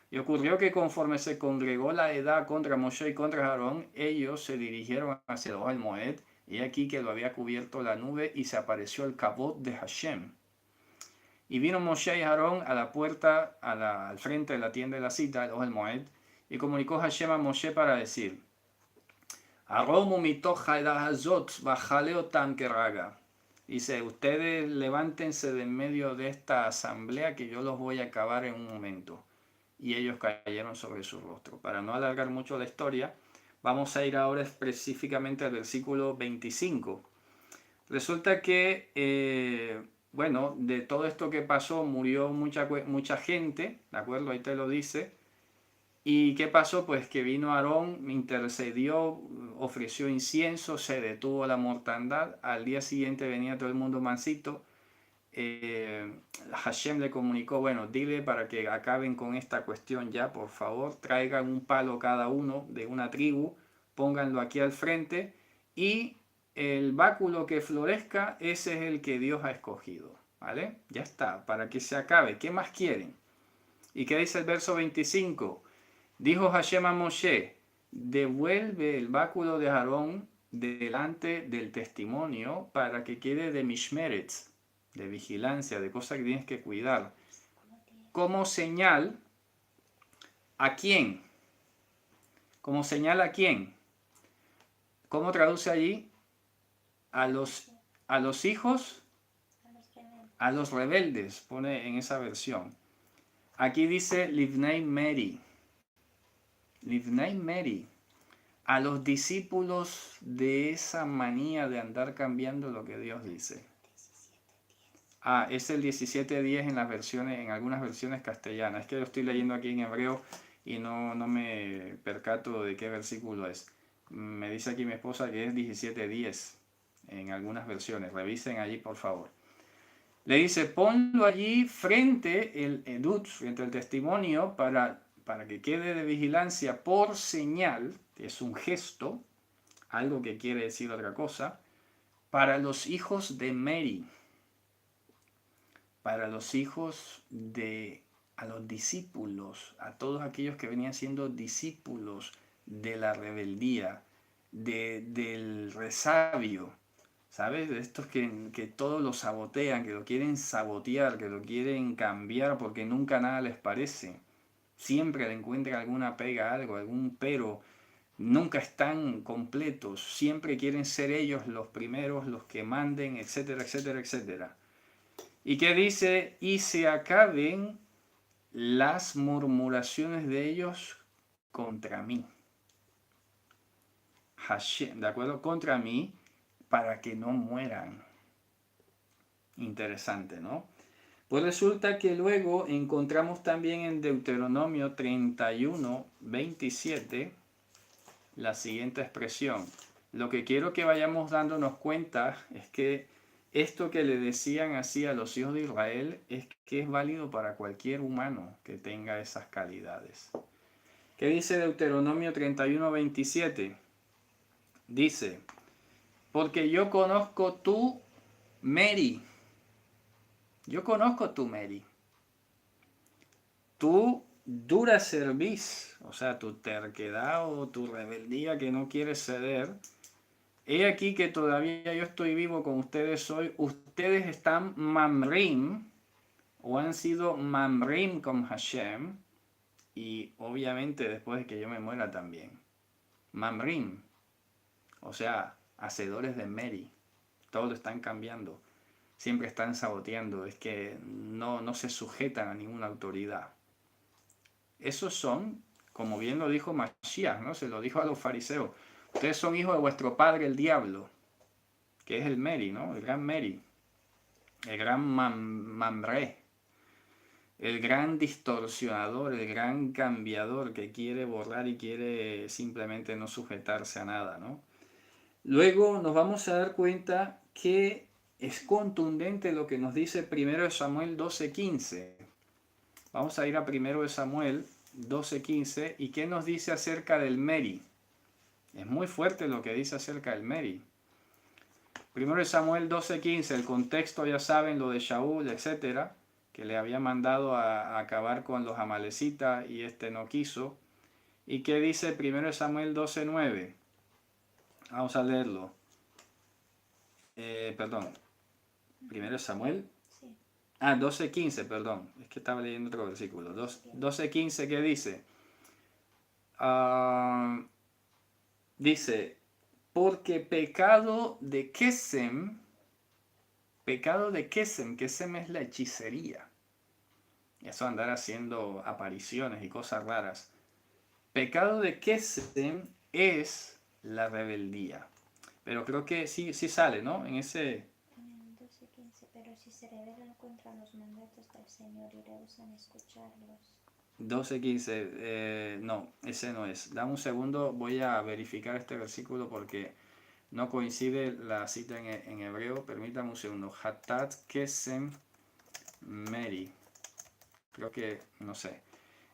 Y ocurrió que conforme se congregó la edad contra Moshe y contra Aarón, ellos se dirigieron hacia el Ohel Moed, y aquí que lo había cubierto la nube, y se apareció el Kabod de Hashem. Y vino Moshe y Aarón a la puerta, al frente de la tienda de la cita, el Ohel Moed, y comunicó Hashem a Moshe para decir: Aromu mitoch haedah hazot v'jaleotam keraga. Dice: ustedes levántense de en medio de esta asamblea que yo los voy a acabar en un momento. Y ellos cayeron sobre su rostro. Para no alargar mucho la historia, vamos a ir ahora específicamente al versículo 25. Resulta que, bueno, de todo esto que pasó murió mucha gente, ¿de acuerdo? Ahí te lo dice. ¿Y qué pasó? Pues que vino Aarón, intercedió, ofreció incienso, se detuvo la mortandad. Al día siguiente venía todo el mundo mansito. Hashem le comunicó: bueno, dile para que acaben con esta cuestión ya, por favor, traigan un palo cada uno de una tribu, pónganlo aquí al frente, y el báculo que florezca, ese es el que Dios ha escogido, ¿vale? Ya está, para que se acabe. ¿Qué más quieren? ¿Y qué dice el verso 25? Dijo Hashem a Moshe: devuelve el báculo de Aarón delante del testimonio para que quede de mishmeretz, de vigilancia, de cosas que tienes que cuidar. Como señal, ¿a quién? Como señal, ¿a quién? ¿Cómo traduce allí? A los hijos, a los rebeldes, pone en esa versión. Aquí dice Livnei Meri. Livnei Meri. a los discípulos de esa manía de andar cambiando lo que Dios dice. Es el 17:10 en las versiones, en algunas versiones castellanas. Es que lo estoy leyendo aquí en hebreo y no me percato de qué versículo es. Me dice aquí mi esposa que es 17:10 en algunas versiones. Revisen allí, por favor. Le dice, ponlo allí frente el edut, frente al testimonio, para que quede de vigilancia por señal, que es un gesto, algo que quiere decir otra cosa, para los hijos de Mary, para los hijos a los discípulos, a todos aquellos que venían siendo discípulos de la rebeldía, del resabio, ¿sabes? De estos que todo lo sabotean, que lo quieren sabotear, que lo quieren cambiar porque nunca nada les parece. Siempre le encuentran alguna pega, algo, algún pero. Nunca están completos. Siempre quieren ser ellos los primeros, los que manden, etcétera, etcétera, etcétera. ¿Y qué dice? Y se acaben las murmuraciones de ellos contra mí. Hashem, ¿de acuerdo? Contra mí, para que no mueran. Interesante, ¿no? Pues resulta que luego encontramos también en Deuteronomio 31:27 la siguiente expresión. Lo que quiero que vayamos dándonos cuenta es que esto que le decían así a los hijos de Israel es que es válido para cualquier humano que tenga esas calidades. ¿Qué dice Deuteronomio 31:27? Dice, porque yo conozco tu Mary. Yo conozco tu Mary. Tu dura cerviz, o sea, tu terquedad o tu rebeldía que no quieres ceder. He aquí que todavía yo estoy vivo con ustedes hoy. Ustedes están mamrim, o han sido mamrim con Hashem, y obviamente después de que yo me muera también. Mamrim, o sea, hacedores de Mary. Todo lo están cambiando. Siempre están saboteando. Es que no se sujetan a ninguna autoridad. Esos son, como bien lo dijo Mashiach, ¿no? Se lo dijo a los fariseos. Ustedes son hijos de vuestro padre el diablo, que es el Meri, ¿no? El gran Meri, el gran Mamre, el gran distorsionador, el gran cambiador que quiere borrar y quiere simplemente no sujetarse a nada, ¿no? Luego nos vamos a dar cuenta que es contundente lo que nos dice 1 Samuel 12:15. Vamos a ir a 1 Samuel 12:15 y qué nos dice acerca del Meri. Es muy fuerte lo que dice acerca del Meri. 1 Samuel 12:15, el contexto ya saben, lo de Shaul, etcétera, que le había mandado a acabar con los amalecitas y este no quiso. ¿Y qué dice 1 Samuel 12:9? Vamos a leerlo. Perdón, 1 Samuel. Sí. 12:15, perdón. Es que estaba leyendo otro versículo. 12:15, ¿qué dice? Dice, porque pecado de Kesem, Kesem es la hechicería. Eso andar haciendo apariciones y cosas raras. Pecado de Kesem es la rebeldía. Pero creo que sí sale, ¿no? En ese... En 12:15, pero si se rebelan contra los mandatos del Señor y rehusan escucharlos. 12:15, no, ese no es. Dame un segundo, voy a verificar este versículo porque no coincide la cita en hebreo. Permítame un segundo. Hatat Kesem Meri. Creo que, no sé.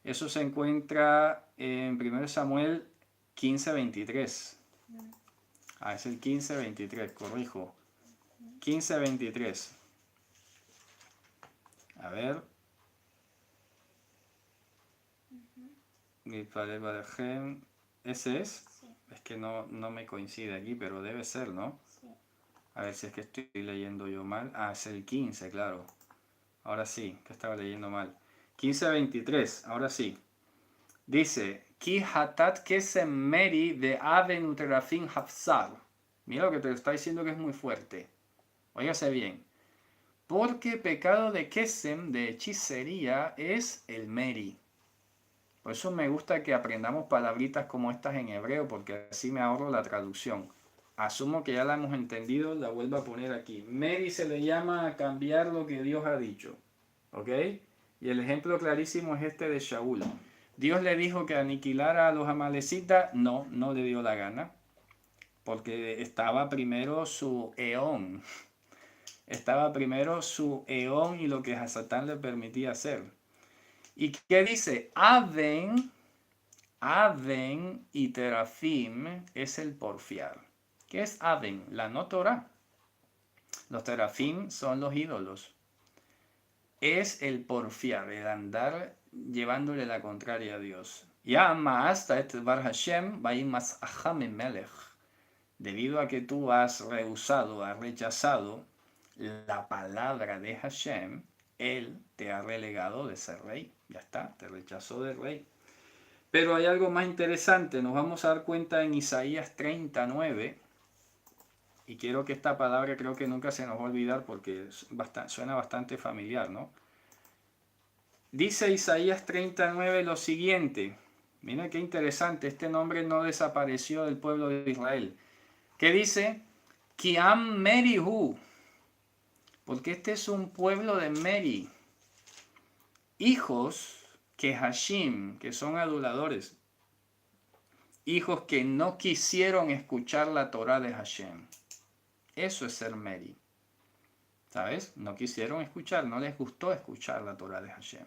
Eso se encuentra en 1 Samuel 15:23. Es el 15:23, corrijo. 15:23. A ver. ¿Ese es? Sí. Es que no me coincide aquí, pero debe ser, ¿no? Sí. A ver si es que estoy leyendo yo mal. Es el 15, claro. Ahora sí, que estaba leyendo mal. 15:23, ahora sí. Dice, Ki hatat kesem meri de aven uterafin hafsar. Mira lo que te está diciendo que es muy fuerte. Óigase bien. Porque pecado de kesem, de hechicería, es el meri. Por eso me gusta que aprendamos palabritas como estas en hebreo, porque así me ahorro la traducción. Asumo que ya la hemos entendido, la vuelvo a poner aquí. Mary se le llama a cambiar lo que Dios ha dicho. ¿Ok? Y el ejemplo clarísimo es este de Shaul. Dios le dijo que aniquilara a los amalecitas. No, no le dio la gana. Porque estaba primero su eón. Estaba primero su eón y lo que a Satán le permitía hacer. ¿Y qué dice? Aven y terafim es el porfiar. ¿Qué es Aven? La no Torah. Los terafim son los ídolos. Es el porfiar, el andar llevándole la contraria a Dios. Ya ma'asta et bar Hashem vaimas acham melech. Debido a que tú has rehusado, has rechazado la palabra de Hashem, Él te ha relegado de ser rey. Ya está, te rechazó de rey. Pero hay algo más interesante, nos vamos a dar cuenta en Isaías 39, y quiero que esta palabra creo que nunca se nos va a olvidar porque suena bastante familiar, ¿no? Dice Isaías 39 lo siguiente, mira qué interesante, este nombre no desapareció del pueblo de Israel. ¿Qué dice? Kiam Merihu, porque este es un pueblo de Meri, hijos que Hashim, que son aduladores, hijos que no quisieron escuchar la Torah de Hashem. Eso es ser Meri. ¿Sabes? No quisieron escuchar, no les gustó escuchar la Torah de Hashem.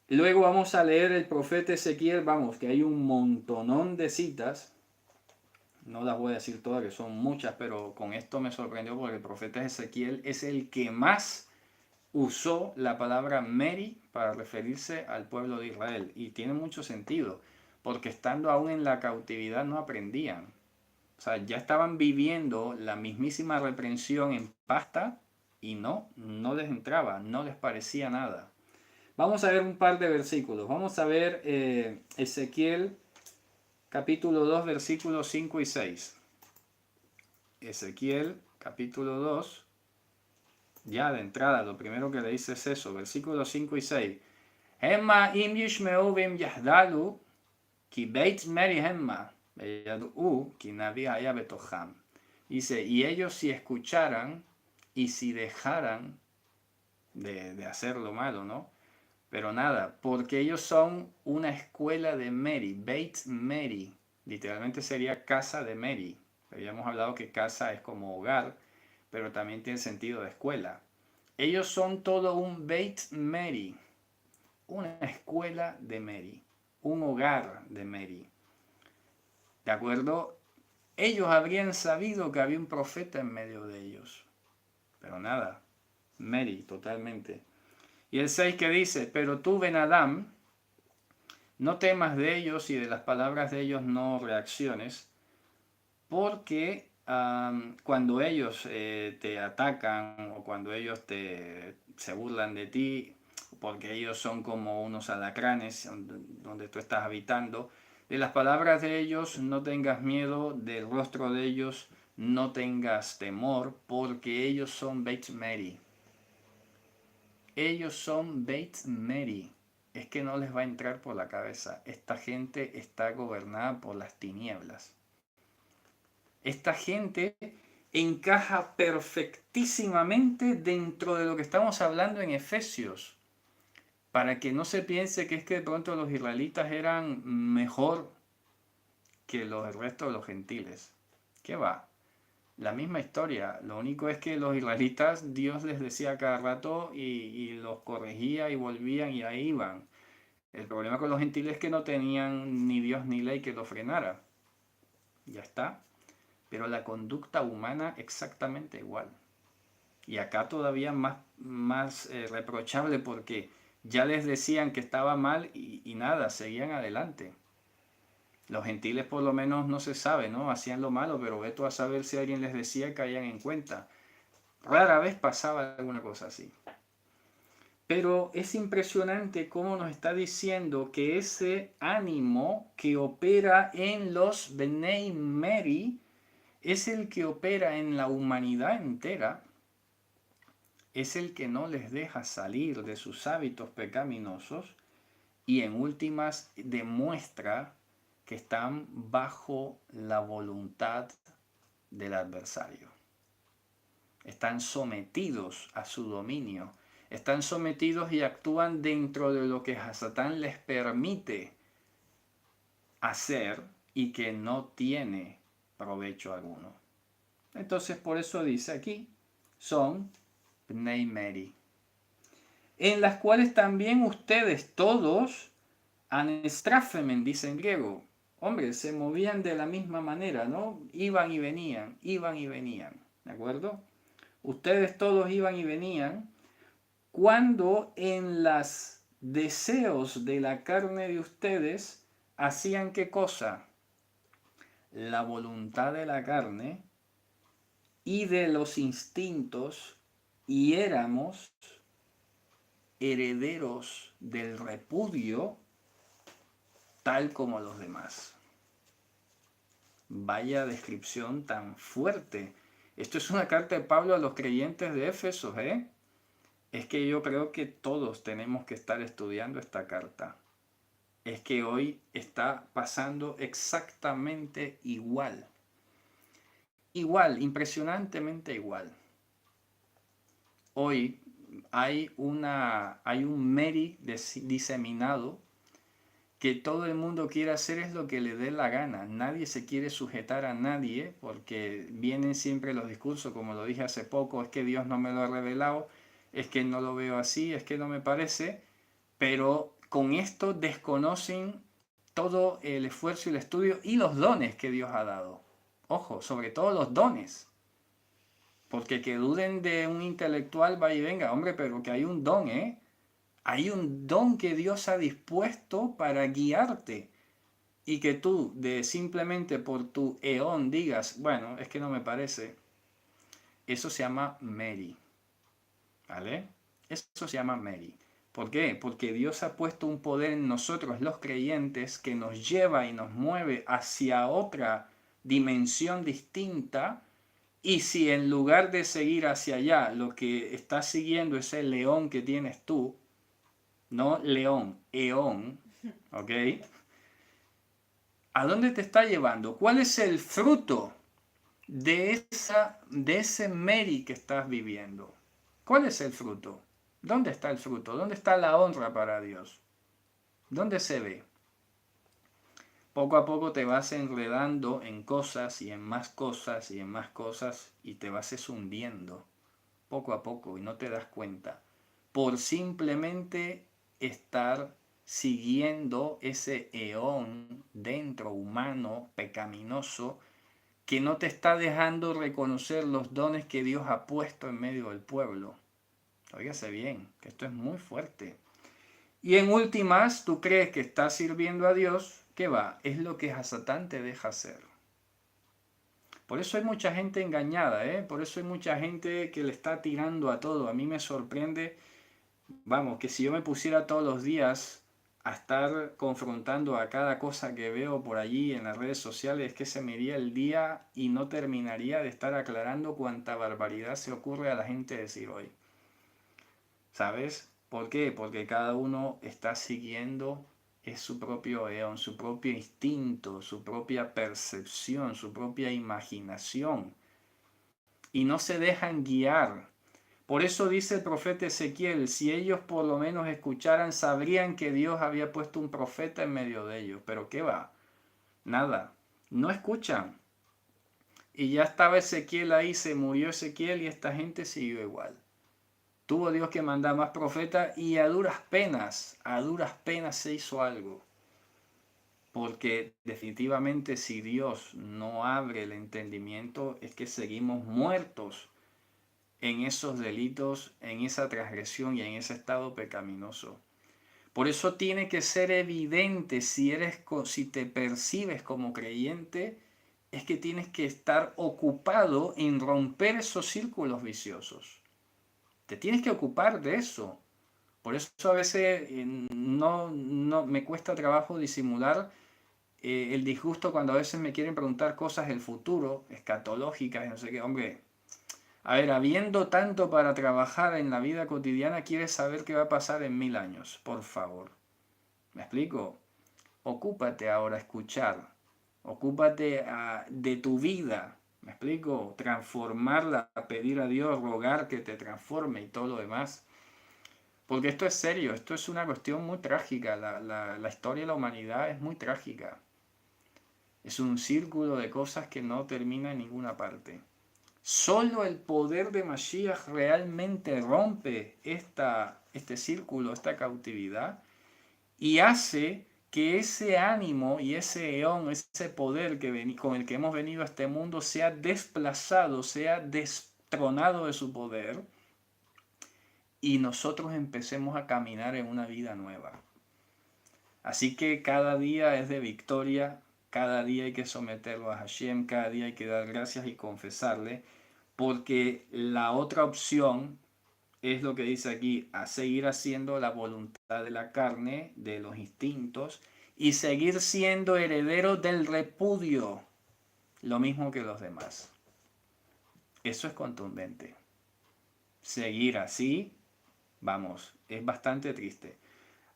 Luego vamos a leer el profeta Ezequiel, vamos, que hay un montonón de citas. No las voy a decir todas, que son muchas, pero con esto me sorprendió porque el profeta Ezequiel es el que más usó la palabra Meri para referirse al pueblo de Israel. Y tiene mucho sentido, porque estando aún en la cautividad no aprendían. O sea, ya estaban viviendo la mismísima reprensión en pasta y no les entraba, no les parecía nada. Vamos a ver un par de versículos. Vamos a ver Ezequiel capítulo 2, versículos 5 y 6. Ezequiel capítulo 2, ya de entrada, lo primero que le dice es eso, versículos 5 y 6. Hemma im yishmeu vim yahdalu, ki beit meri hemma, veyad'u ki navi haya betoham. Dice, y ellos si escucharan y si dejaran de hacer lo malo, ¿no? Pero nada, porque ellos son una escuela de Meri, Beit Meri, literalmente sería casa de Meri. Habíamos hablado que casa es como hogar, pero también tiene sentido de escuela. Ellos son todo un Beit Meri, una escuela de Meri, un hogar de Meri. ¿De acuerdo? Ellos habrían sabido que había un profeta en medio de ellos, pero nada, Meri totalmente. Y el 6 que dice, pero tú, Ben Adam, no temas de ellos y de las palabras de ellos no reacciones, porque cuando ellos te atacan o cuando ellos se burlan de ti, porque ellos son como unos alacranes donde tú estás habitando, de las palabras de ellos no tengas miedo, del rostro de ellos no tengas temor, porque ellos son Beit Meri. Ellos son Beit Meri. Es que no les va a entrar por la cabeza. Esta gente está gobernada por las tinieblas. Esta gente encaja perfectísimamente dentro de lo que estamos hablando en Efesios. Para que no se piense que es que de pronto los israelitas eran mejor que el resto de los gentiles. ¿Qué va? La misma historia, lo único es que los israelitas Dios les decía cada rato y los corregía y volvían y ahí iban. El problema con los gentiles es que no tenían ni Dios ni ley que los frenara. Ya está. Pero la conducta humana exactamente igual. Y acá todavía más reprochable porque ya les decían que estaba mal y nada, seguían adelante. Los gentiles por lo menos no se sabe, ¿no? Hacían lo malo, pero ve tú a saber si alguien les decía, caían en cuenta. Rara vez pasaba alguna cosa así. Pero es impresionante cómo nos está diciendo que ese ánimo que opera en los Bnei Meri es el que opera en la humanidad entera, es el que no les deja salir de sus hábitos pecaminosos y en últimas demuestra que están bajo la voluntad del adversario. Están sometidos a su dominio. Están sometidos y actúan dentro de lo que Satán les permite hacer y que no tiene provecho alguno. Entonces por eso dice aquí, son Bnei Meri, en las cuales también ustedes todos anestrafemen, dice en griego. Hombre, se movían de la misma manera, ¿no? Iban y venían, ¿de acuerdo? Ustedes todos iban y venían cuando en los deseos de la carne de ustedes hacían ¿qué cosa? La voluntad de la carne y de los instintos, y éramos herederos del repudio tal como los demás. Vaya descripción tan fuerte. Esto es una carta de Pablo a los creyentes de Éfeso, ¿eh? Es que yo creo que todos tenemos que estar estudiando esta carta. Es que hoy está pasando exactamente igual. Igual, impresionantemente igual. Hoy hay un Meri diseminado que todo el mundo quiere hacer es lo que le dé la gana. Nadie se quiere sujetar a nadie porque vienen siempre los discursos, como lo dije hace poco, es que Dios no me lo ha revelado, es que no lo veo así, es que no me parece, pero con esto desconocen todo el esfuerzo y el estudio y los dones que Dios ha dado. Ojo, sobre todo los dones. Porque que duden de un intelectual, vaya y venga, hombre, pero que hay un don, ¿eh? Hay un don que Dios ha dispuesto para guiarte. Y que tú, de simplemente por tu eón, digas, bueno, es que no me parece. Eso se llama Meri. ¿Vale? Eso se llama Meri. ¿Por qué? Porque Dios ha puesto un poder en nosotros, los creyentes, que nos lleva y nos mueve hacia otra dimensión distinta. Y si en lugar de seguir hacia allá, lo que estás siguiendo es el león que tienes tú, no león, eón, ¿ok? ¿A dónde te está llevando? ¿Cuál es el fruto de ese Meri que estás viviendo? ¿Cuál es el fruto? ¿Dónde está el fruto? ¿Dónde está la honra para Dios? ¿Dónde se ve? Poco a poco te vas enredando en cosas y en más cosas y en más cosas y te vas hundiendo poco a poco y no te das cuenta por simplemente estar siguiendo ese eón dentro humano pecaminoso que no te está dejando reconocer los dones que Dios ha puesto en medio del pueblo. Óigase bien, que esto es muy fuerte. Y en últimas, tú crees que estás sirviendo a Dios, ¿qué va? Es lo que a Satán te deja hacer. Por eso hay mucha gente engañada, ¿eh? Por eso hay mucha gente que le está tirando a todo. A mí me sorprende, vamos, que si yo me pusiera todos los días a estar confrontando a cada cosa que veo por allí en las redes sociales, es que se me iría el día y no terminaría de estar aclarando cuánta barbaridad se ocurre a la gente decir hoy. ¿Sabes? ¿Por qué? Porque cada uno está siguiendo es su propio eón, su propio instinto, su propia percepción, su propia imaginación. Y no se dejan guiar. Por eso dice el profeta Ezequiel, si ellos por lo menos escucharan, sabrían que Dios había puesto un profeta en medio de ellos. Pero ¿qué va? Nada. No escuchan. Y ya estaba Ezequiel ahí, se murió Ezequiel y esta gente siguió igual. Tuvo Dios que mandar más profetas y a duras penas se hizo algo. Porque definitivamente si Dios no abre el entendimiento es que seguimos muertos en esos delitos, en esa transgresión y en ese estado pecaminoso. Por eso tiene que ser evidente si te percibes como creyente, es que tienes que estar ocupado en romper esos círculos viciosos. Te tienes que ocupar de eso. Por eso a veces no me cuesta trabajo disimular el disgusto cuando a veces me quieren preguntar cosas del futuro, escatológicas, no sé qué. Hombre, a ver, habiendo tanto para trabajar en la vida cotidiana, ¿quieres saber qué va a pasar en 1000 años? Por favor. ¿Me explico? Ocúpate ahora a escuchar. Ocúpate de tu vida. ¿Me explico? Transformarla, pedir a Dios, rogar que te transforme y todo lo demás. Porque esto es serio, esto es una cuestión muy trágica. La historia de la humanidad es muy trágica. Es un círculo de cosas que no termina en ninguna parte. Solo el poder de Mashiach realmente rompe este círculo, esta cautividad, y hace que ese ánimo y ese eón, ese poder con el que hemos venido a este mundo sea desplazado, sea destronado de su poder, y nosotros empecemos a caminar en una vida nueva. Así que cada día es de victoria, cada día hay que someterlo a Hashem, cada día hay que dar gracias y confesarle, porque la otra opción es lo que dice aquí, a seguir haciendo la voluntad de la carne, de los instintos, y seguir siendo heredero del repudio, lo mismo que los demás. Eso es contundente. Seguir así, vamos, es bastante triste.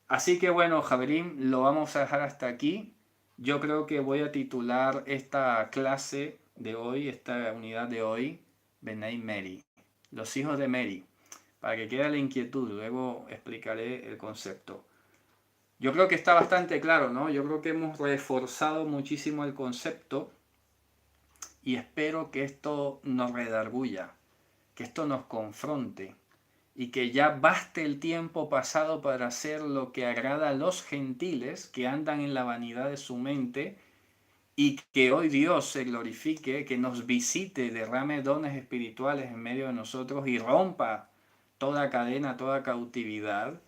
Así que bueno, Javerín, lo vamos a dejar hasta aquí. Yo creo que voy a titular esta clase de hoy, esta unidad de hoy, Benay Mary, los hijos de Mary, para que quede la inquietud, luego explicaré el concepto. Yo creo que está bastante claro, ¿no? Yo creo que hemos reforzado muchísimo el concepto y espero que esto nos redarguya, que esto nos confronte y que ya baste el tiempo pasado para hacer lo que agrada a los gentiles que andan en la vanidad de su mente, y que hoy Dios se glorifique, que nos visite, derrame dones espirituales en medio de nosotros y rompa toda cadena, toda cautividad,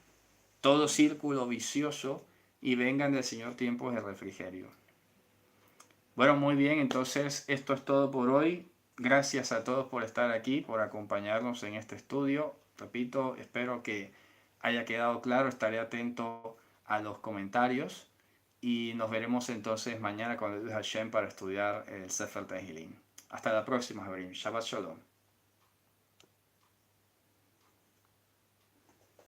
todo círculo vicioso, y vengan del Señor tiempos de refrigerio. Bueno, muy bien, entonces esto es todo por hoy. Gracias a todos por estar aquí, por acompañarnos en este estudio. Repito, espero que haya quedado claro, estaré atento a los comentarios y nos veremos entonces mañana con el Hashem para estudiar el Sefer Tehillim. Hasta la próxima, Javerim. Shabbat Shalom.